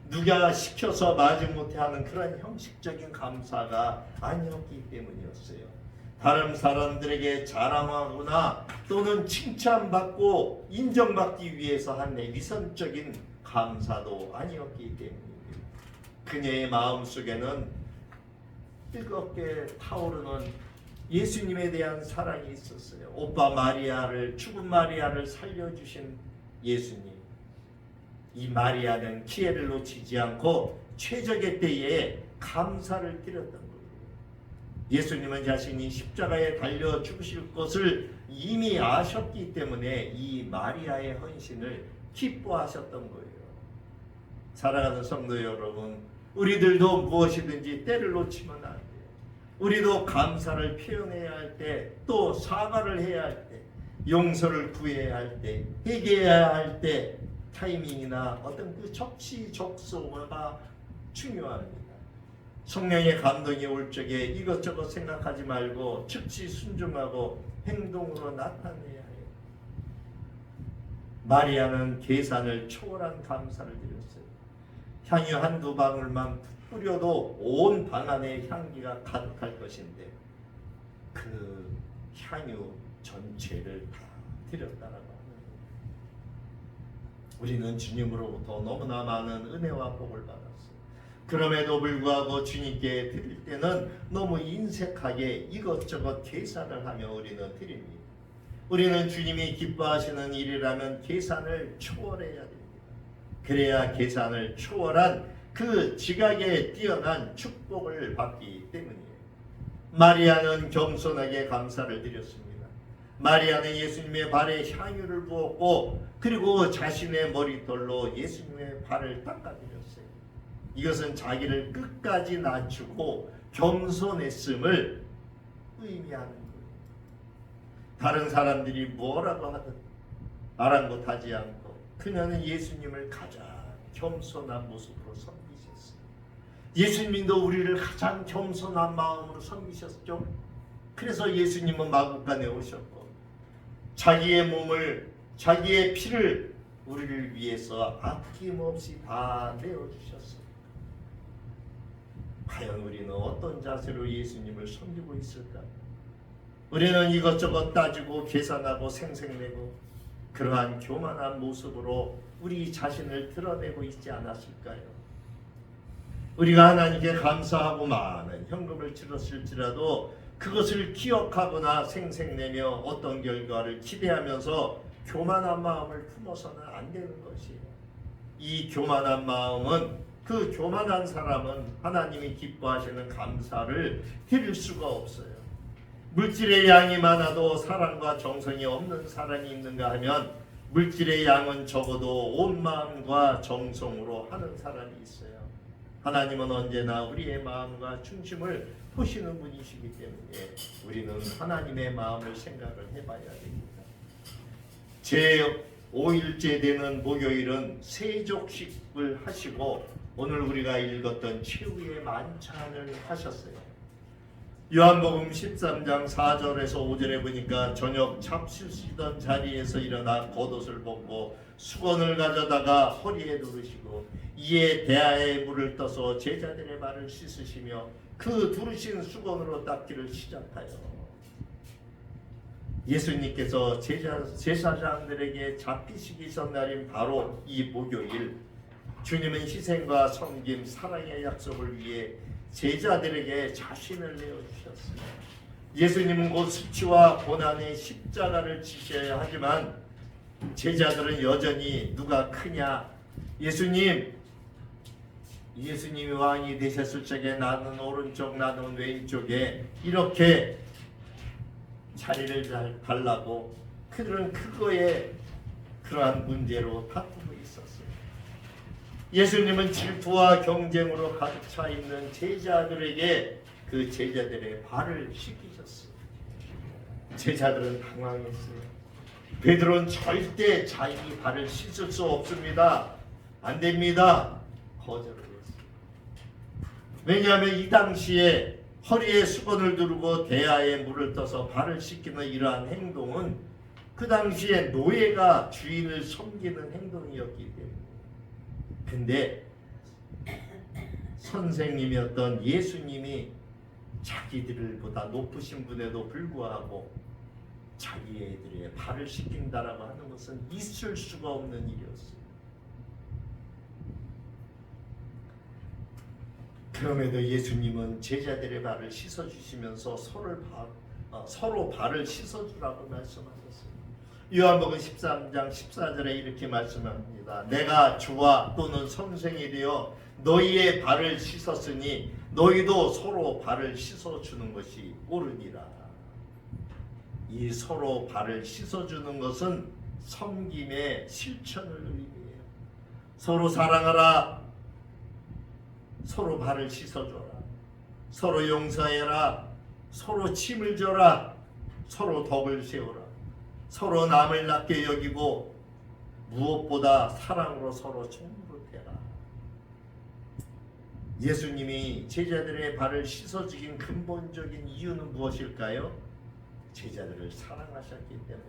누가 시켜서 마지못해 하는 그런 형식적인 감사가 아니었기 때문이었어요. 다른 사람들에게 자랑하거나 또는 칭찬받고 인정받기 위해서 한 위선적인 감사도 아니었기 때문입니다. 그녀의 마음속에는 뜨겁게 타오르는 예수님에 대한 사랑이 있었어요. 오빠 마리아를, 죽은 마리아를 살려주신 예수님. 이 마리아는 기회를 놓치지 않고 최적의 때에 감사를 드렸던 거예요. 예수님은 자신이 십자가에 달려 죽으실 것을 이미 아셨기 때문에 이 마리아의 헌신을 기뻐하셨던 거예요. 사랑하는 성도 여러분, 우리들도 무엇이든지 때를 놓치면 안 돼요. 우리도 감사를 표현해야 할 때, 또 사과를 해야 할 때, 용서를 구해야 할 때, 회개해야 할 때 타이밍이나 어떤 그 적시적소가 중요합니다. 성령의 감동이 올 적에 이것저것 생각하지 말고 즉시 순종하고 행동으로 나타내야 해요. 마리아는 계산을 초월한 감사를 드렸어요. 향유 한두 방울만 뿌려도 온 방 안에 향기가 가득할 것인데 그 향유 전체를 다 드렸다라고 합니다. 우리는 주님으로부터 너무나 많은 은혜와 복을 받았어요. 그럼에도 불구하고 주님께 드릴 때는 너무 인색하게 이것저것 계산을 하며 우리는 드립니다. 우리는 주님이 기뻐하시는 일이라면 계산을 초월해야 됩니다. 그래야 계산을 초월한 그 지각에 뛰어난 축복을 받기 때문이에요. 마리아는 겸손하게 감사를 드렸습니다. 마리아는 예수님의 발에 향유를 부었고 그리고 자신의 머리털로 예수님의 발을 닦아드렸어요. 이것은 자기를 끝까지 낮추고 겸손했음을 의미하는 거예요. 다른 사람들이 뭐라고 하든 아랑곳하지 않고 그녀는 예수님을 가장 겸손한 모습으로 섬기셨어요. 예수님도 우리를 가장 겸손한 마음으로 섬기셨죠. 그래서 예수님은 마구간에 오셨고 자기의 몸을 자기의 피를 우리를 위해서 아낌없이 다 내어주셨어요. 과연 우리는 어떤 자세로 예수님을 섬기고 있을까? 우리는 이것저것 따지고 계산하고 생색내고 그러한 교만한 모습으로 우리 자신을 드러내고 있지 않았을까요? 우리가 하나님께 감사하고 많은 현금을 치렀을지라도 그것을 기억하거나 생색내며 어떤 결과를 기대하면서 교만한 마음을 품어서는 안 되는 것이에요. 이 교만한 마음은 그 교만한 사람은 하나님이 기뻐하시는 감사를 드릴 수가 없어요. 물질의 양이 많아도 사랑과 정성이 없는 사람이 있는가 하면 물질의 양은 적어도 온 마음과 정성으로 하는 사람이 있어요. 하나님은 언제나 우리의 마음과 중심을 보시는 분이시기 때문에 우리는 하나님의 마음을 생각을 해봐야 됩니다. 제5일째 되는 목요일은 세족식을 하시고 오늘 우리가 읽었던 최후의 만찬을 하셨어요. 요한복음 13장 4절에서 5절에 보니까 저녁 잡수시던 자리에서 일어나 겉옷을 벗고 수건을 가져다가 허리에 두르시고 이에 대야에 물을 떠서 제자들의 발을 씻으시며 그 두르신 수건으로 닦기를 시작하여 예수님께서 제사장들에게 잡히시기 전날인 바로 이 목요일 주님은 희생과 섬김, 사랑의 약속을 위해 제자들에게 자신을 내어주셨습니다. 예수님은 곧 수치와 고난의 십자가를 지셔야 하지만 제자들은 여전히 누가 크냐, 예수님이 왕이 되셨을 적에 나는 오른쪽 나는 왼쪽에 이렇게 자리를 달라고 그들은 그거에 그러한 문제로 다투고 있었어요. 예수님은 질투와 경쟁으로 가득 차 있는 제자들에게 그 제자들의 발을 씻기셨어요. 제자들은 당황했어요. 베드로는 절대 자기 발을 씻을 수 없습니다. 안 됩니다. 거절을 했어요. 왜냐하면 이 당시에 허리에 수건을 두르고 대야에 물을 떠서 발을 씻기는 이러한 행동은 그 당시에 노예가 주인을 섬기는 행동이었기 때문에 근데 선생님이었던 예수님이 자기들보다 높으신 분에도 불구하고 자기들의 발을 씻긴다라고 하는 것은 있을 수가 없는 일이었어요. 그럼에도 예수님은 제자들의 발을 씻어주시면서 서로 발을 씻어주라고 말씀하셨어요. 요한복음 13장 14절에 이렇게 말씀합니다. 내가 주와 또는 선생이 되어 너희의 발을 씻었으니 너희도 서로 발을 씻어주는 것이 옳으니라. 이 서로 발을 씻어주는 것은 섬김의 실천을 의미해요. 서로 사랑하라. 서로 발을 씻어줘라. 서로 용서해라. 서로 침을 줘라. 서로 덕을 세우라. 서로 남을 낮게 여기고 무엇보다 사랑으로 서로 충분해라. 예수님이 제자들의 발을 씻어주긴 근본적인 이유는 무엇일까요? 제자들을 사랑하셨기 때문에.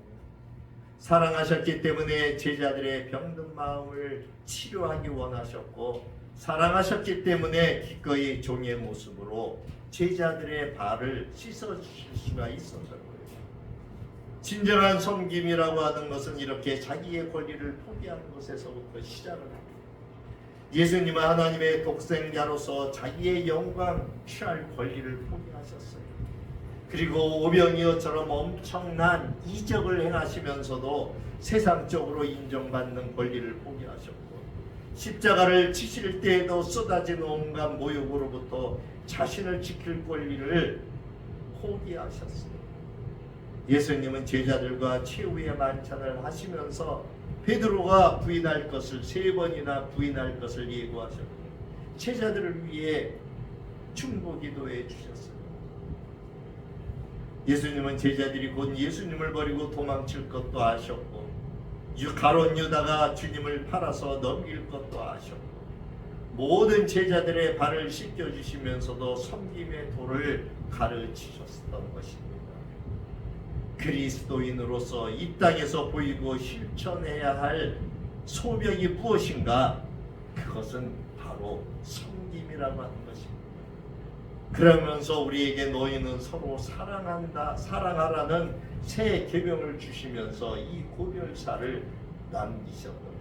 사랑하셨기 때문에 제자들의 병든 마음을 치료하기 원하셨고, 사랑하셨기 때문에 기꺼이 종의 모습으로 제자들의 발을 씻어주실 수가 있었던 거예요. 진정한 섬김이라고 하는 것은 이렇게 자기의 권리를 포기하는 것에서부터 시작을 합니다. 예수님은 하나님의 독생자로서 자기의 영광 취할 권리를 포기하셨어요. 그리고 오병이어처럼 엄청난 이적을 행하시면서도 세상적으로 인정받는 권리를 포기하셨고, 십자가를 치실 때에도 쏟아진 온갖 모욕으로부터 자신을 지킬 권리를 포기하셨어요. 예수님은 제자들과 최후의 만찬을 하시면서 베드로가 부인할 것을 3번이나 부인할 것을 예고하셨고, 제자들을 위해 중보기도해 주셨어요. 예수님은 제자들이 곧 예수님을 버리고 도망칠 것도 아셨고, 가롯 유다가 주님을 팔아서 넘길 것도 아셨고, 모든 제자들의 발을 씻겨주시면서도 섬김의 도를 가르치셨던 것입니다. 그리스도인으로서 이 땅에서 보이고 실천해야 할 소명이 무엇인가? 그것은 바로 섬김이라고 하는 것입니다. 그러면서 우리에게 너희는 서로 사랑하라는 새 계명을 주시면서 이 고별사를 남기셨거든요.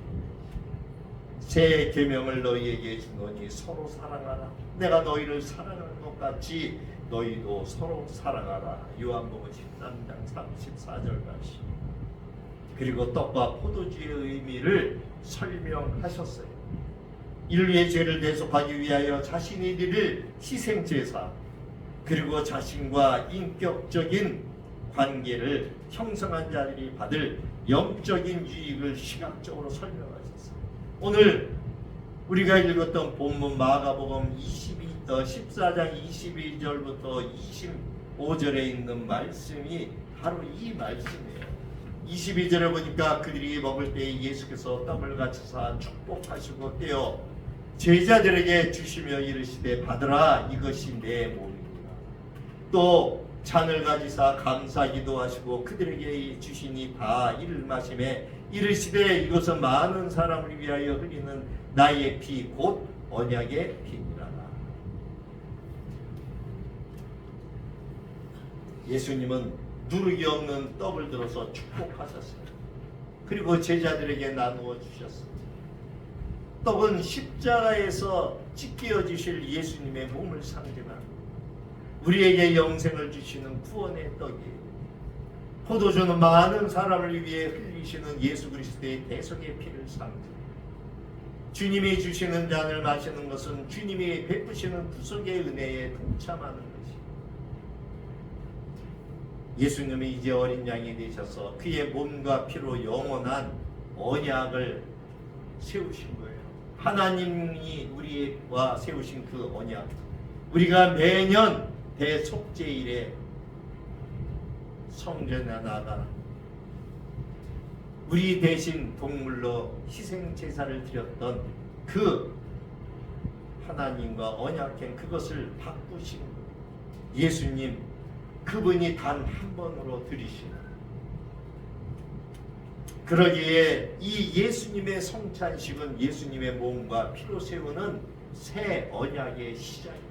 새 계명을 너희에게 주노니 서로 사랑하라. 내가 너희를 사랑하는 것 같이 너희도 서로 사랑하라. 요한복음 13장 34절 말씀. 그리고 떡과 포도주의 의미를 설명하셨어요. 인류의 죄를 대속하기 위하여 자신이 드릴 희생제사, 그리고 자신과 인격적인 관계를 형성한 자들이 받을 영적인 유익을 시각적으로 설명하셨어요. 오늘 우리가 읽었던 본문 마가복음 14장 22절부터 25절에 있는 말씀이 바로 이 말씀이에요. 22절에 보니까 그들이 먹을 때 예수께서 떡을 가져사 축복하시고 떼어 제자들에게 주시며 이르시되 받으라, 이것이 내 몸이니라. 또 잔을 가지사 감사기도 하시고 그들에게 주시니 다 이를 마시매 이르시되 이것은 많은 사람을 위하여 흘리는 나의 피 곧 언약의 피니라. 예수님은 누르기 없는 떡을 들어서 축복하셨어요. 그리고 제자들에게 나누어 주셨어요. 떡은 십자가에서 찢겨 주실 예수님의 몸을 상징하고 우리에게 영생을 주시는 구원의 떡이에요. 포도주는 많은 사람을 위해 흘리시는 예수 그리스도의 대속의 피를 상징해요. 주님이 주시는 잔을 마시는 것은 주님이 베푸시는 구속의 은혜에 동참하는 것이에요. 예수님이 이제 어린 양이 되셔서 그의 몸과 피로 영원한 언약을 세우신 거예요. 하나님이 우리와 세우신 그 언약, 우리가 매년 대속죄일에 성전에 나가 우리 대신 동물로 희생제사를 드렸던 그 하나님과 언약한 그것을 바꾸신 예수님, 그분이 단 한 번으로 드리시는, 그러기에 이 예수님의 성찬식은 예수님의 몸과 피로 세우는 새 언약의 시작입니다.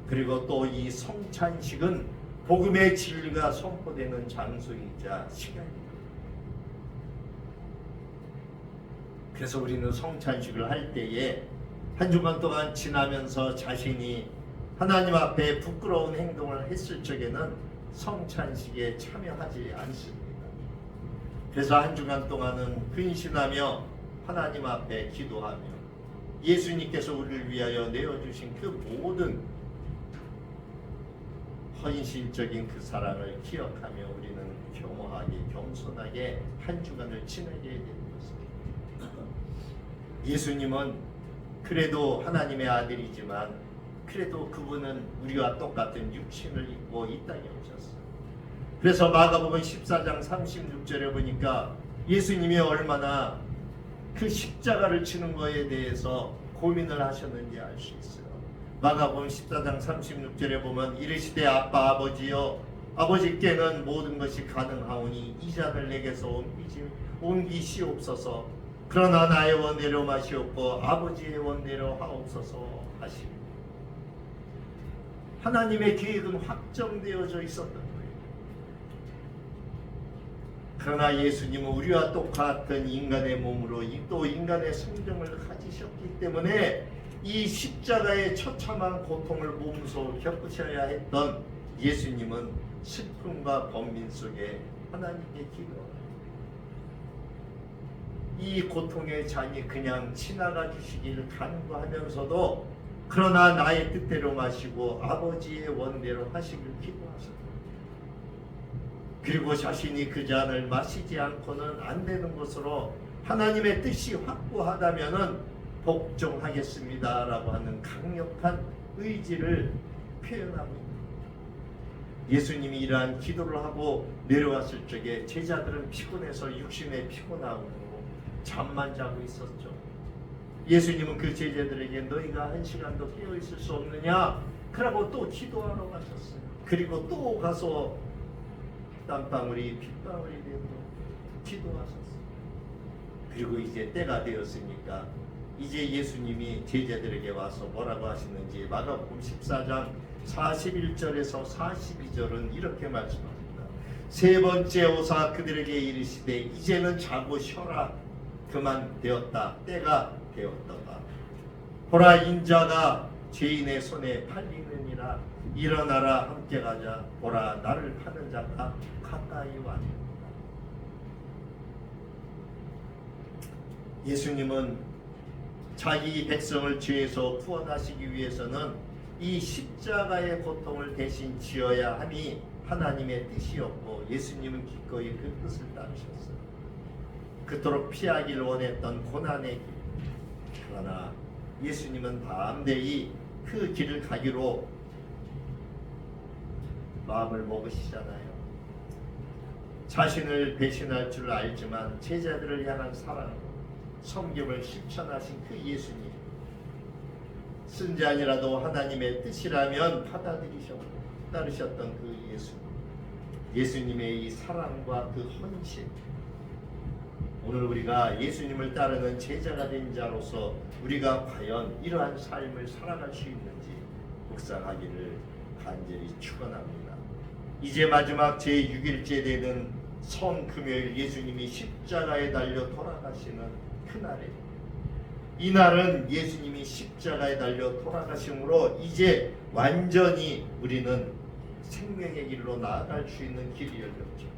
그리고 또 이 성찬식은 복음의 진리가 선포되는 장소이자 시간입니다. 그래서 우리는 성찬식을 할 때에 한 주간 동안 지나면서 자신이 하나님 앞에 부끄러운 행동을 했을 적에는 성찬식에 참여하지 않습니다. 그래서 한 주간 동안은 근신하며 하나님 앞에 기도하며 예수님께서 우리를 위하여 내어주신 그 모든 헌신적인 그 사랑을 기억하며 우리는 겸허하게 겸손하게 한 주간을 지내게 되는 것입니다. 예수님은 그래도 하나님의 아들이지만 그래도 그분은 우리와 똑같은 육신을 입고 이 땅에 오셨어요. 그래서 마가복음 14장 36절에 보니까 예수님이 얼마나 그 십자가를 치는 것에 대해서 고민을 하셨는지 알 수 있어요. 마가복음 14장 36절에 보면 이르시되 아빠 아버지여 아버지께는 모든 것이 가능하오니 이 잔을 내게서 옮기시옵소서. 그러나 나의 원대로 마시옵고 아버지의 원대로 하옵소서 하시니 하나님의 계획은 확정되어져 있었던 거예요. 그러나 예수님은 우리와 똑같은 인간의 몸으로 또 인간의 성정을 가지셨기 때문에 이 십자가의 처참한 고통을 몸소 겪으셔야 했던 예수님은 슬픔과 번민 속에 하나님께 기도하고 이 고통의 잔이 그냥 지나가 주시기를 간구하면서도 그러나 나의 뜻대로 마시고 아버지의 원대로 하시길 기도하셨다. 그리고 자신이 그 잔을 마시지 않고는 안 되는 것으로 하나님의 뜻이 확고하다면은 복종하겠습니다라고 하는 강력한 의지를 표현하고 있습니다. 예수님이 이러한 기도를 하고 내려왔을 적에 제자들은 피곤해서 육신에 피곤하고 잠만 자고 있었죠. 예수님은 그 제자들에게 너희가 한 시간도 깨어 있을 수 없느냐? 그러고 또 기도하러 가셨어요. 그리고 또 가서 땀방울이 빗방울이 되고 기도하셨어요. 그리고 이제 때가 되었으니까 이제 예수님이 제자들에게 와서 뭐라고 하시는지 마가복음 14장 41절에서 42절은 이렇게 말씀합니다. 세 번째 오사 그들에게 이르시되 이제는 자고 쉬어라. 그만 되었다. 때가 되었다가 보라 인자가 죄인의 손에 팔리느니라. 일어나라 함께 가자. 보라 나를 파는 자가 가까이 왔느니라. 예수님은 자기 백성을 죄에서 구원하시기 위해서는 이 십자가의 고통을 대신 지어야 함이 하나님의 뜻이었고 예수님은 기꺼이 그 뜻을 따르셨어요. 그토록 피하기를 원했던 고난의 길. 그러나 예수님은 담대히 그 길을 가기로 마음을 먹으시잖아요. 자신을 배신할 줄 알지만 제자들을 향한 사랑으로 성경을 실천하신 그 예수님, 쓴지 아니라도 하나님의 뜻이라면 받아들이셨고 따르셨던 그 예수님, 예수님의 이 사랑과 그 헌신, 오늘 우리가 예수님을 따르는 제자가 된 자로서 우리가 과연 이러한 삶을 살아갈 수 있는지 묵상하기를 간절히 축원합니다. 이제 마지막 제6일째 되는 성금요일 예수님이 십자가에 달려 돌아가시는 그날에 이날은 예수님이 십자가에 달려 돌아가심으로 이제 완전히 우리는 생명의 길로 나아갈 수 있는 길이 열렸죠.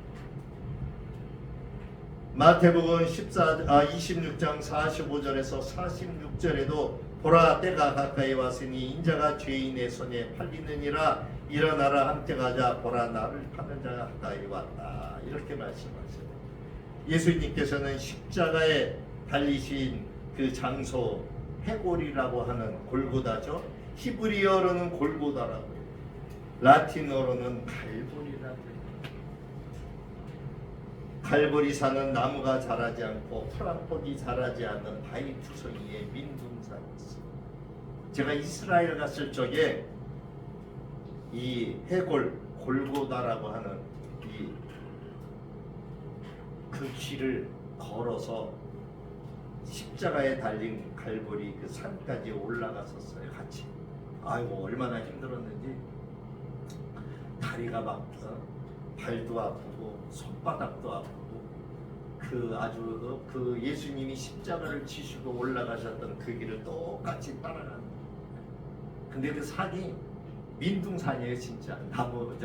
마태복음 26장 45절에서 46절에도 보라 때가 가까이 왔으니 인자가 죄인의 손에 팔리느니라. 일어나라 함께 가자. 보라 나를 파는 자가 가까이 왔다. 이렇게 말씀하셔요. 예수님께서는 십자가에 달리신 그 장소 헤골이라고 하는 골고다죠. 히브리어로는 골고다라고요. 라틴어로는 갈보리라고요. 갈보리산은 나무가 자라지 않고 풀한폭이 자라지 않는 바위 투성이의 민둥산이 있어요. 제가 이스라엘 갔을 적에 이 헤골 골고다라고 하는 그 길을 걸어서 십자가에 달린 갈보리 그 산까지 올라갔었어요. 같이. 아이고 얼마나 힘들었는지 다리가 막 발도 아프고 손바닥도 아프고 그 아주 그 예수님이 십자가를 지시고 올라가셨던 그 길을 똑같이 따라가는 거예요. 근데 그 산이 민둥산이에요. 진짜 나무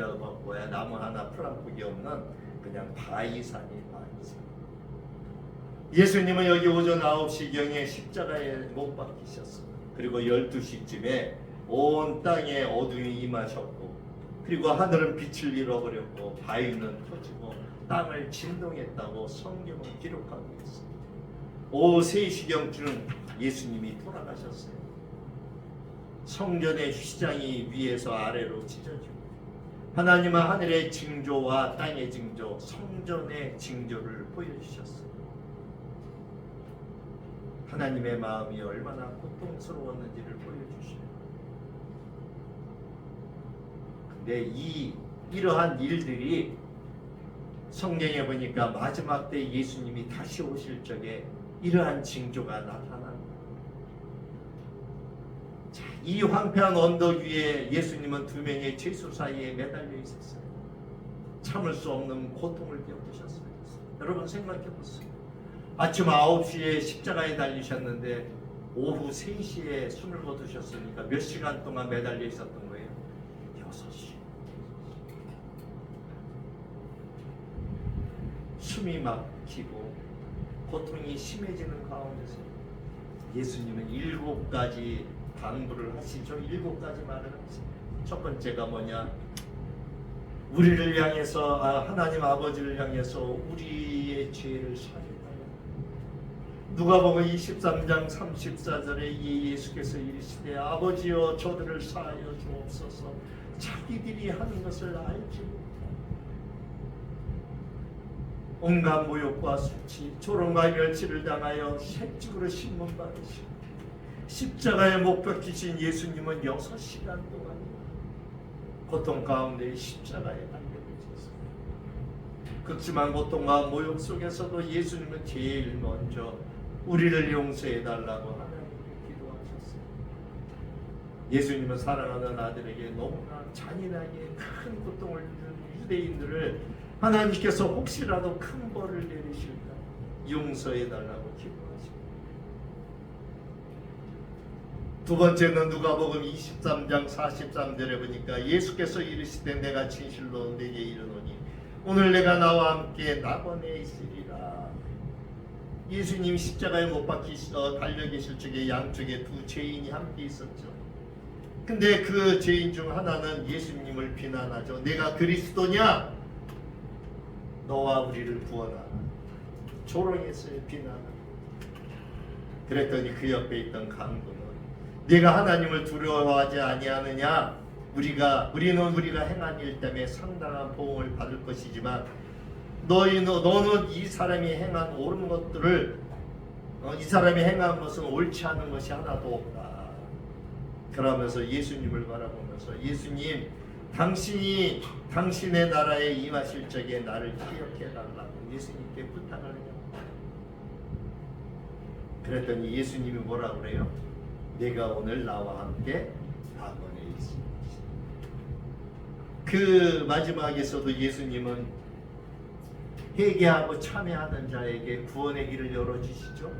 나무 하나 풀 한 폭이 없는 그냥 바위산이 바위산. 예수님은 여기 오전 9시경에 십자가에 못 박히셨어요. 그리고 12시쯤에 온 땅에 어둠이 임하셨고 그리고 하늘은 빛을 잃어버렸고 바위는 터지고 땅을 진동했다고 성경은 기록하고 있습니다. 오후 3시경쯤 예수님이 돌아가셨어요. 성전의 휘장이 위에서 아래로 찢어지고 하나님은 하늘의 징조와 땅의 징조, 성전의 징조를 보여주셨어요. 하나님의 마음이 얼마나 고통스러웠는지를 보여주셔요. 근데 이러한 일들이 성경에 보니까 마지막 때 예수님이 다시 오실 적에 이러한 징조가 나타납니다. 자, 이 황폐한 언덕 위에 예수님은 두 명의 죄수 사이에 매달려 있었어요. 참을 수 없는 고통을 겪으셨어요. 여러분 생각해 보세요. 아침 9시에 십자가에 달리셨는데 오후 3시에 숨을 거두셨으니까 몇 시간 동안 매달려 있었던 거예요? 6시. 숨이 막히고 고통이 심해지는 가운데서 예수님은 7가지 당부를 하시죠. 7가지 말을 하시죠. 첫 번째가 뭐냐? 우리를 향해서 하나님 아버지를 향해서 우리의 죄를 사하겠다. 누가복음 23장 34절에 예수께서 이르시되 아버지여 저들을 사하여 주옵소서 자기들이 하는 것을 알지 못하고 온갖 모욕과 수치 조롱과 멸치를 당하여 색죽으로 신문받으시고 십자가에 못 박히신 예수님은 6시간 동안 고통 가운데 십자가에 달려계셨습니다. 극심한 고통과 모욕 속에서도 예수님은 제일 먼저 우리를 용서해 달라고 하나님께 기도하셨어요. 예수님은 사랑하는 아들에게 너무나 잔인하게 큰 고통을 주는 유대인들을 하나님께서 혹시라도 큰 벌을 내리실까 용서해 달라고 기도하십니다. 두 번째는 누가복음 23장 43절에 보니까 예수께서 이르시되 내가 진실로 내게 이르노니 오늘 내가 나와 함께 낙원에 있으리라. 예수님 십자가에 못 박히셔 달려 계실 적에 양쪽에 두 죄인이 함께 있었죠. 근데 그 죄인 중 하나는 예수님을 비난하죠. 내가 그리스도냐? 너와 우리를 구원하라. 조롱했어요. 비난하라. 그랬더니 그 옆에 있던 강도는 네가 하나님을 두려워하지 아니하느냐? 우리는 우리가 행한 일 때문에 상당한 보응을 받을 것이지만 너는 이 사람이 행한 옳은 것들을 이 사람이 행한 것은 옳지 않은 것이 하나도 없다. 그러면서 예수님을 바라보면서 예수님 당신이 당신의 나라에 임하실 적에 나를 기억해 달라고 예수님께 부탁을 해요. 그랬더니 예수님이 뭐라 그래요? 내가 오늘 나와 함께 낙원에 있습니다. 그 마지막에서도 예수님은 회개하고 참회하는 자에게 구원의 길을 열어주시죠.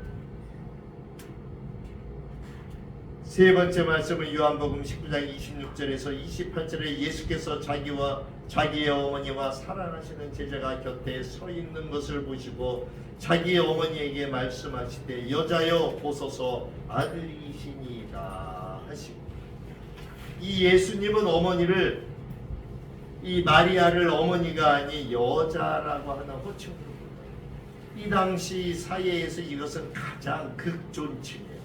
세 번째 말씀은 요한복음 19장 26절에서 28절에 예수께서 자기와 자기의 어머니와 사랑하시는 제자가 곁에 서 있는 것을 보시고 자기의 어머니에게 말씀하시되 여자여 보소서 아들이시니이다 하시고 이 예수님은 어머니를 이 마리아를 어머니가 아닌 여자라고 하는 호칭으로 불러요. 이 당시 사회에서 이것은 가장 극존칭이에요.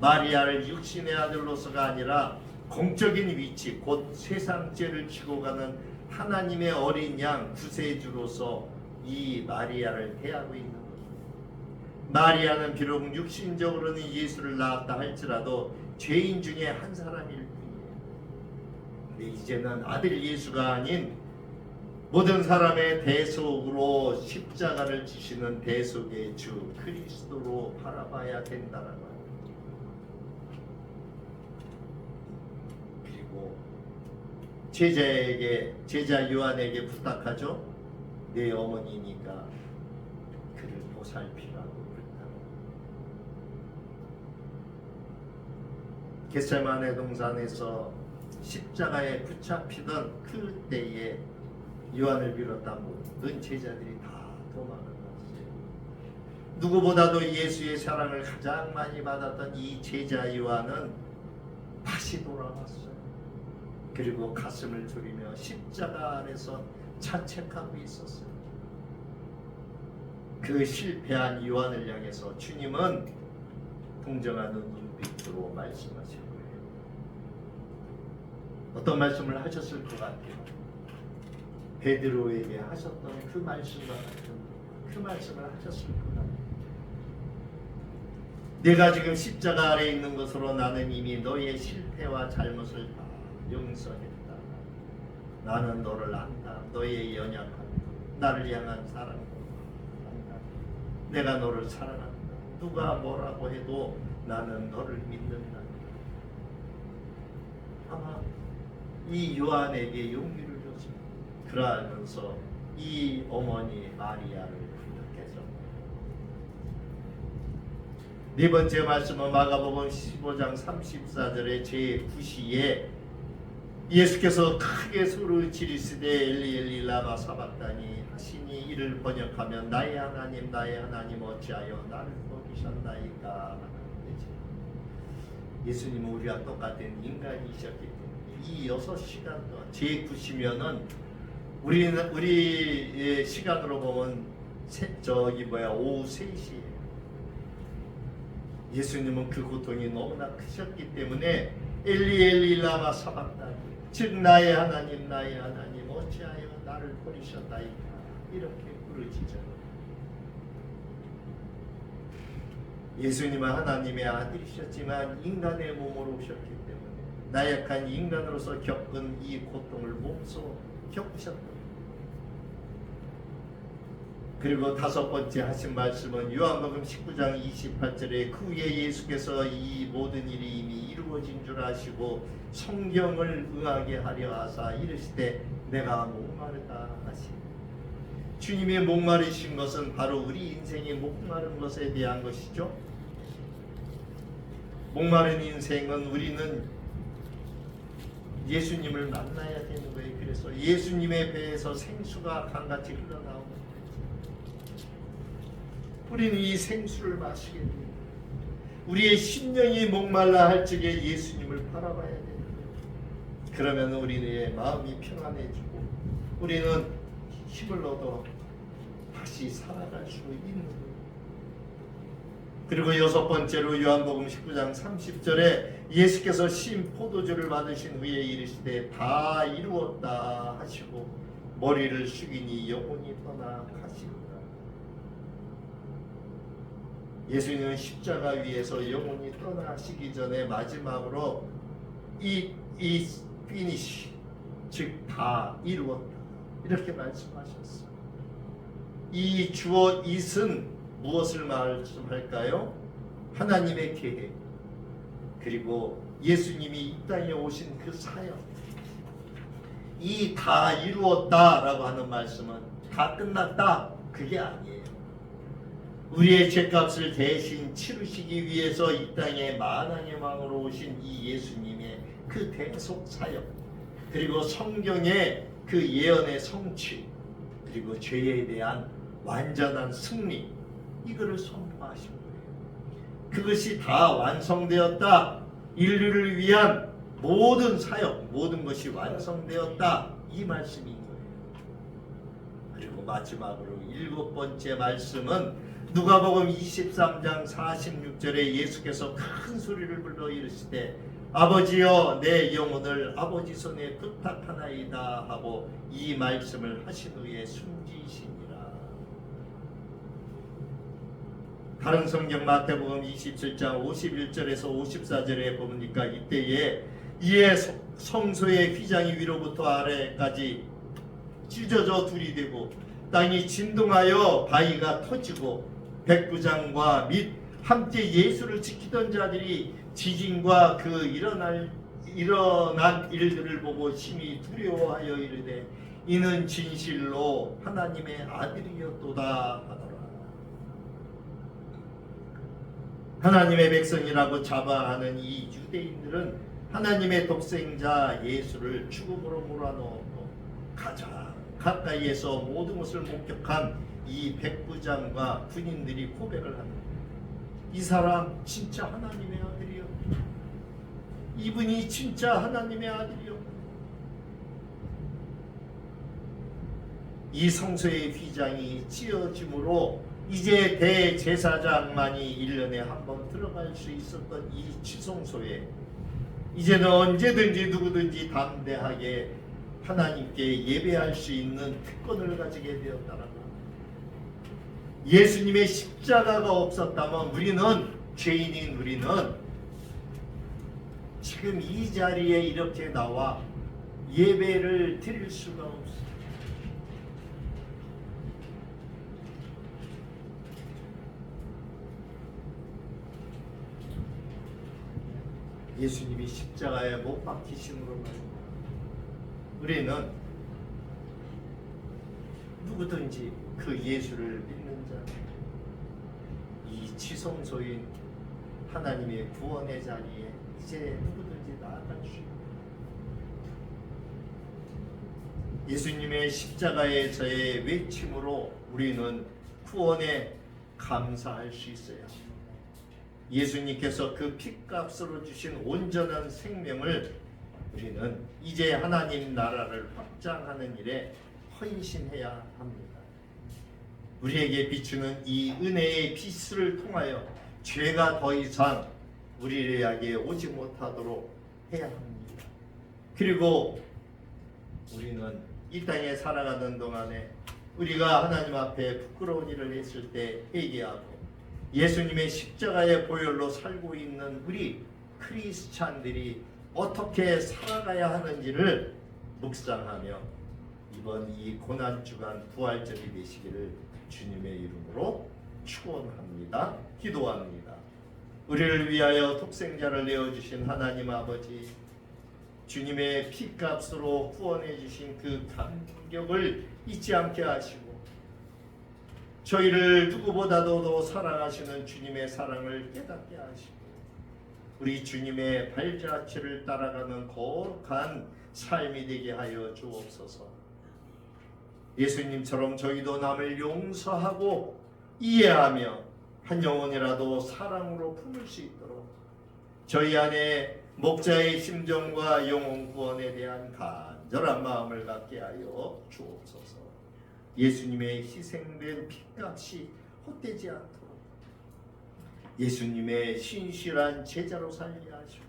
마리아를 육신의 아들로서가 아니라 공적인 위치 곧 세상죄를 지고 가는 하나님의 어린 양 구세주로서 이 마리아를 대하고 있는 거죠. 마리아는 비록 육신적으로는 예수를 낳았다 할지라도 죄인 중에 한 사람일 뿐이에요. 근데 이제는 아들 예수가 아닌 모든 사람의 대속으로 십자가를 지시는 대속의 주 그리스도로 바라봐야 된다는 거예요. 그리고 제자 요한에게 부탁하죠. 내 어머니니까 그를 보살피라고 부탁합니다. 겟세마네 동산에서 십자가에 붙잡히던 그 때에 요한을 비롯한 모든 제자들이 다 도망을 갔어요. 누구보다도 예수의 사랑을 가장 많이 받았던 이 제자 요한은 다시 돌아왔어요. 그리고 가슴을 졸이며 십자가 안에서 자책하고 있었어요. 그 실패한 요한을 향해서 주님은 동정하는 눈빛으로 말씀하실 거예요. 어떤 말씀을 하셨을 것 같아요? 베드로에게 하셨던 그 말씀과 같은 그 말씀을 하셨을 것 같아요. 내가 지금 십자가 아래 있는 것으로 나는 이미 너의 실패와 잘못을 다 용서했다. 나는 너를 안다. 너의 연약함, 나를 향한 사랑도 안다. 내가 너를 사랑한다. 누가 뭐라고 해도 나는 너를 믿는다. 아마 이 요한에게 용기를 줬습니다. 그러면서 이 어머니 마리아를 부탁해서 네 번째 말씀은 마가복음 15장 34절의 제9시에 예수께서 크게 소리 지르시되 엘리 엘리 라마 사박다니 하시니 이를 번역하면 나의 하나님 어찌하여 나를 버리셨나이까 하는 거죠. 예수님은 우리와 똑같은 인간이셨기 때문에 이 6시간 동안 제9시면은 우리의 시간으로 보면 오후 3시예요. 예수님은 그 고통이 너무나 크셨기 때문에 엘리 엘리 라마 사박다니, 즉 나의 하나님 어찌하여 나를 버리셨나이까 이렇게 부르짖어요. 예수님은 하나님의 아들이셨지만 인간의 몸으로 오셨기 때문에 나약한 인간으로서 겪은 이 고통을 몸소 겪으셨다. 그리고 5번째 하신 말씀은 요한복음 19장 28절에 그 후에 예수께서 이 모든 일이 이미 이루어진 줄 아시고 성경을 응하게 하려 하사 이르시되 내가 목마르다 하시니, 주님의 목마르신 것은 바로 우리 인생의 목마른 것에 대한 것이죠. 목마른 인생은 우리는 예수님을 만나야 되는 거예요. 그래서 예수님의 배에서 생수가 강같이 흘러나오는 거예요. 우리는 이 생수를 마시게 됩니다. 우리의 심령이 목말라 할 적에 예수님을 바라봐야 됩니다. 그러면 우리의 마음이 평안해지고 우리는 힘을 얻어 다시 살아갈 수 있는 거예요. 그리고 6번째로 요한복음 19장 30절에 예수께서 신 포도주를 받으신 후에 이르시되 다 이루었다 하시고 머리를 숙이니 영혼이 떠나 가시리라. 예수님은 십자가 위에서 영혼이 떠나시기 전에 마지막으로 이 finish, 즉 다 이루었다 이렇게 말씀하셨어요. 이 주어 it은 무엇을 말씀할까요? 하나님의 계획, 그리고 예수님이 이 땅에 오신 그 사역, 이 다 이루었다라고 하는 말씀은 다 끝났다 그게 아니에요. 우리의 죄값을 대신 치르시기 위해서 이 땅에 만왕의 왕으로 오신 이 예수님의 그 대속 사역, 그리고 성경의 그 예언의 성취, 그리고 죄에 대한 완전한 승리, 이거를 선포하신 거예요. 그것이 다 완성되었다. 인류를 위한 모든 사역, 모든 것이 완성되었다. 이 말씀인 거예요. 그리고 마지막으로 7번째 말씀은 누가복음 23장 46절에 예수께서 큰 소리를 불러 이르시되 아버지여 내 영혼을 아버지 손에 부탁하나이다 하고 이 말씀을 하신 후에 숨지시니라. 다른 성경 마태복음 27장 51절에서 54절에 보니까 이때에 이에 성소의 휘장이 위로부터 아래까지 찢어져 둘이 되고 땅이 진동하여 바위가 터지고 백부장과 및 함께 예수를 지키던 자들이 지진과 그 일어난 일들을 보고 심히 두려워하여 이르되 이는 진실로 하나님의 아들이었도다 하더라. 하나님의 백성이라고 자방하는 이 유대인들은 하나님의 독생자 예수를 죽음으로 몰아넣었고 가장 가까이에서 모든 것을 목격한 이 백부장과 군인들이 고백을 합니다. 이 사람 진짜 하나님의 아들이요. 이분이 진짜 하나님의 아들이요. 이 성소의 휘장이 찢어짐으로 이제 대제사장만이 1년에 한 번 들어갈 수 있었던 이 지성소에 이제는 언제든지 누구든지 담대하게 하나님께 예배할 수 있는 특권을 가지게 되었다는 것. 예수님의 십자가가 없었다면 우리는 죄인인 우리는 지금 이 자리에 이렇게 나와 예배를 드릴 수가 없어요. 예수님이 십자가에 못 박히심으로 말입니다. 우리는 누구든지 그 예수를 믿는 자, 이 지성소인 하나님의 구원의 자리에 이제 누구든지 나아갈 수 있는 예수님의 십자가에서의 외침으로 우리는 구원에 감사할 수 있어요. 예수님께서 그 핏값으로 주신 온전한 생명을 우리는 이제 하나님 나라를 확장하는 일에 헌신해야 합니다. 우리에게 비추는 이 은혜의 빛을 통하여 죄가 더 이상 우리에게 오지 못하도록 해야 합니다. 그리고 우리는 이 땅에 살아가는 동안에 우리가 하나님 앞에 부끄러운 일을 했을 때 회개하고 예수님의 십자가의 보혈로 살고 있는 우리 크리스찬들이 어떻게 살아가야 하는지를 묵상하며 이번 이 고난주간 부활절이 되시기를 주님의 이름으로 축원합니다. 기도합니다. 우리를 위하여 독생자를 내어주신 하나님 아버지, 주님의 피값으로 후원해 주신 그 감격을 잊지 않게 하시고 저희를 누구보다도 더 사랑하시는 주님의 사랑을 깨닫게 하시고 우리 주님의 발자취를 따라가는 거룩한 삶이 되게 하여 주옵소서. 예수님처럼 저희도 남을 용서하고 이해하며 한 영혼이라도 사랑으로 품을 수 있도록 저희 안에 목자의 심정과 영혼 구원에 대한 간절한 마음을 갖게 하여 주옵소서. 예수님의 희생된 핏값이 헛되지 않도록 예수님의 신실한 제자로 살게 하시고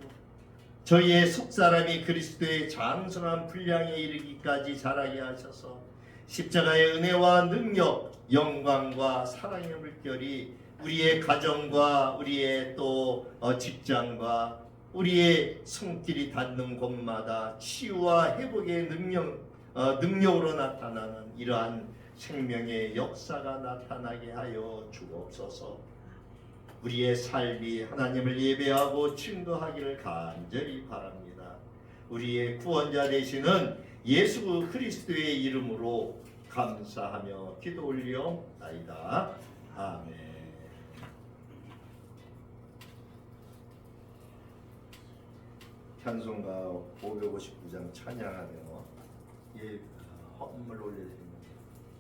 저희의 속사람이 그리스도의 장성한 분량에 이르기까지 자라게 하셔서 십자가의 은혜와 능력, 영광과 사랑의 물결이 우리의 가정과 우리의 또 직장과 우리의 손길이 닿는 곳마다 치유와 회복의 능력으로 나타나는 이러한 생명의 역사가 나타나게 하여 주옵소서. 우리의 삶이 하나님을 예배하고 증거하기를 간절히 바랍니다. 우리의 구원자 되시는 예수 그리스도의 이름으로 감사하며 기도 올리옵나이다. 아멘. 찬송가 559장 찬양하며 헌물 올려드립니다.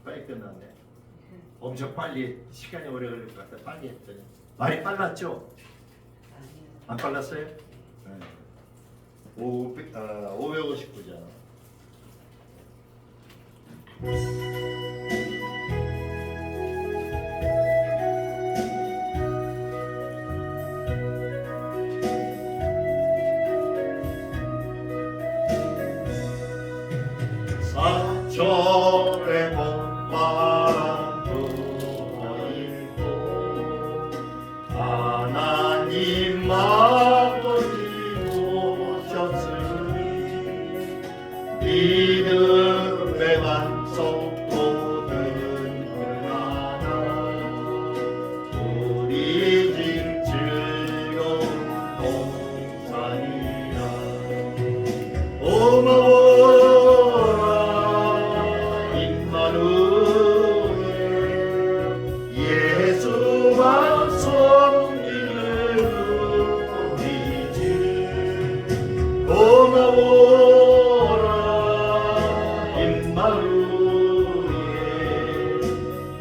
빨리 끝났네. 엄청 빨리 시간이 오래 걸릴 것 같아. 빨리 했더니 말이 빨랐죠? 안 빨랐어요? 네. 559장 사절의 봄바람 불어있고 하나님 아버지 오셨으니 믿음의 반석 돋은 그날아 우리 집 즐거운 동산이라 오마오라 임마누엘 예수만 섬기는 우리 집 고마워라 임마누엘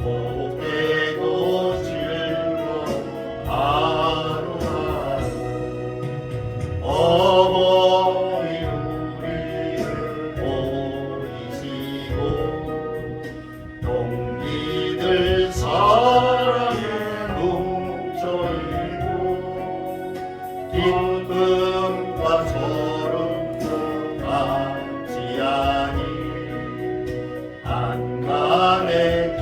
복되고 즐거운 하루하루 어머니 우리를 보이시고 동기들 사랑에 뭉쳐있고 기쁨과 소름도 같지하니 한간의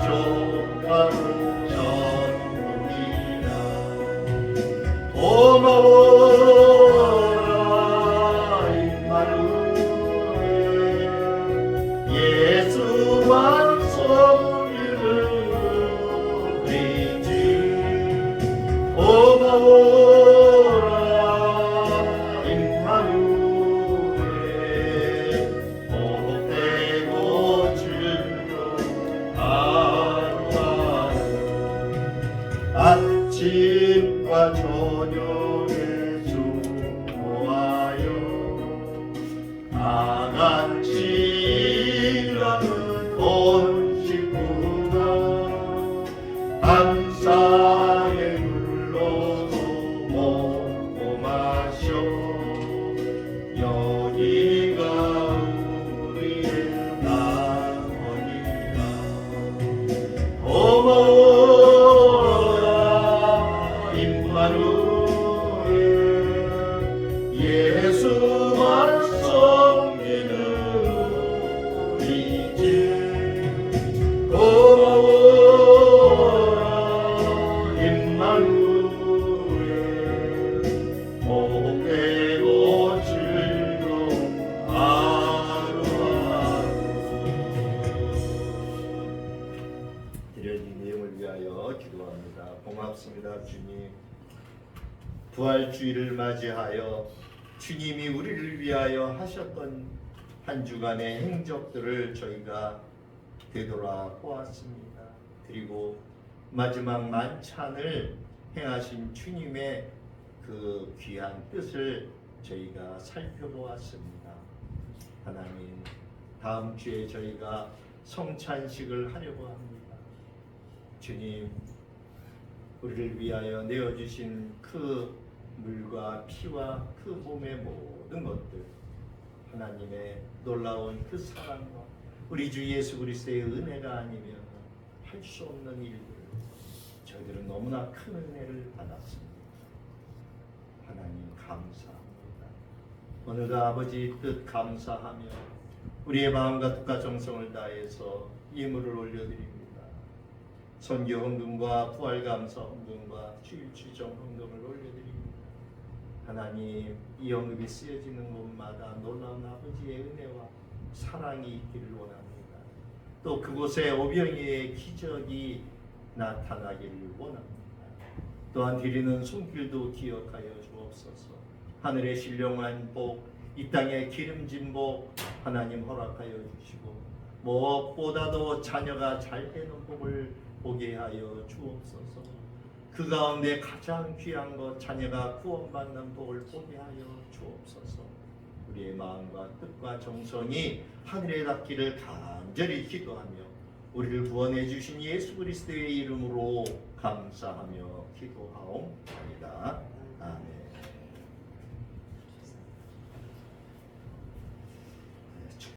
조가로 전국이라 고마워라 임마누엘 예수만 섬기는 우리 집 고마워라 임마누엘 복되고 즐거운 하루하루 아침과 저녁에 수고하여 다같이 일하는 온 식구가 감사의 눌러서 먹고 마셔 여기가 우리의 낙원이라 고마워라 임마누엘 예수만 섬기는 우리 집 고마워라 임마누엘 복되고 즐거운 하루하루 드려진 내용을 위하여 기도합니다. 고맙습니다 주님. 부활주의를 맞이하여 주님이 우리를 위하여 하셨던 한 주간의 행적들을 저희가 되돌아 보았습니다. 그리고 마지막 만찬을 행하신 주님의 그 귀한 뜻을 저희가 살펴보았습니다. 하나님, 다음 주에 저희가 성찬식을 하려고 합니다. 주님, 우리를 위하여 내어주신 그 물과 피와 그 몸의 모든 것들, 하나님의 놀라운 그 사랑과 우리 주 예수 그리스도의 은혜가 아니면 할 수 없는 일들을 저희들은 너무나 큰 은혜를 받았습니다. 하나님 감사합니다. 오늘도 아버지 뜻 감사하며 우리의 마음과 뜻과 정성을 다해서 예물을 올려드립니다. 선교 헌금과 부활 감사 헌금과 주일 주정 헌금을 올려드립니다. 하나님, 이 헌금이 쓰여지는 곳마다 놀라운 아버지의 은혜와 사랑이 있기를 원합니다. 또 그곳에 오병이의 기적이 나타나기를 원합니다. 또한 드리는 손길도 기억하여 주옵소서. 하늘의 신령한 복, 이 땅의 기름진 복 하나님 허락하여 주시고 무엇보다도 자녀가 잘 되는 복을 보게 하여 주옵소서. 그 가운데 가장 귀한 것 자녀가 구원받는 복을 보게 하여 주옵소서. 우리의 마음과 뜻과 정성이 하늘에 닿기를 간절히 기도하며 우리를 구원해 주신 예수 그리스도의 이름으로 감사하며 기도하옵나이다. 아멘.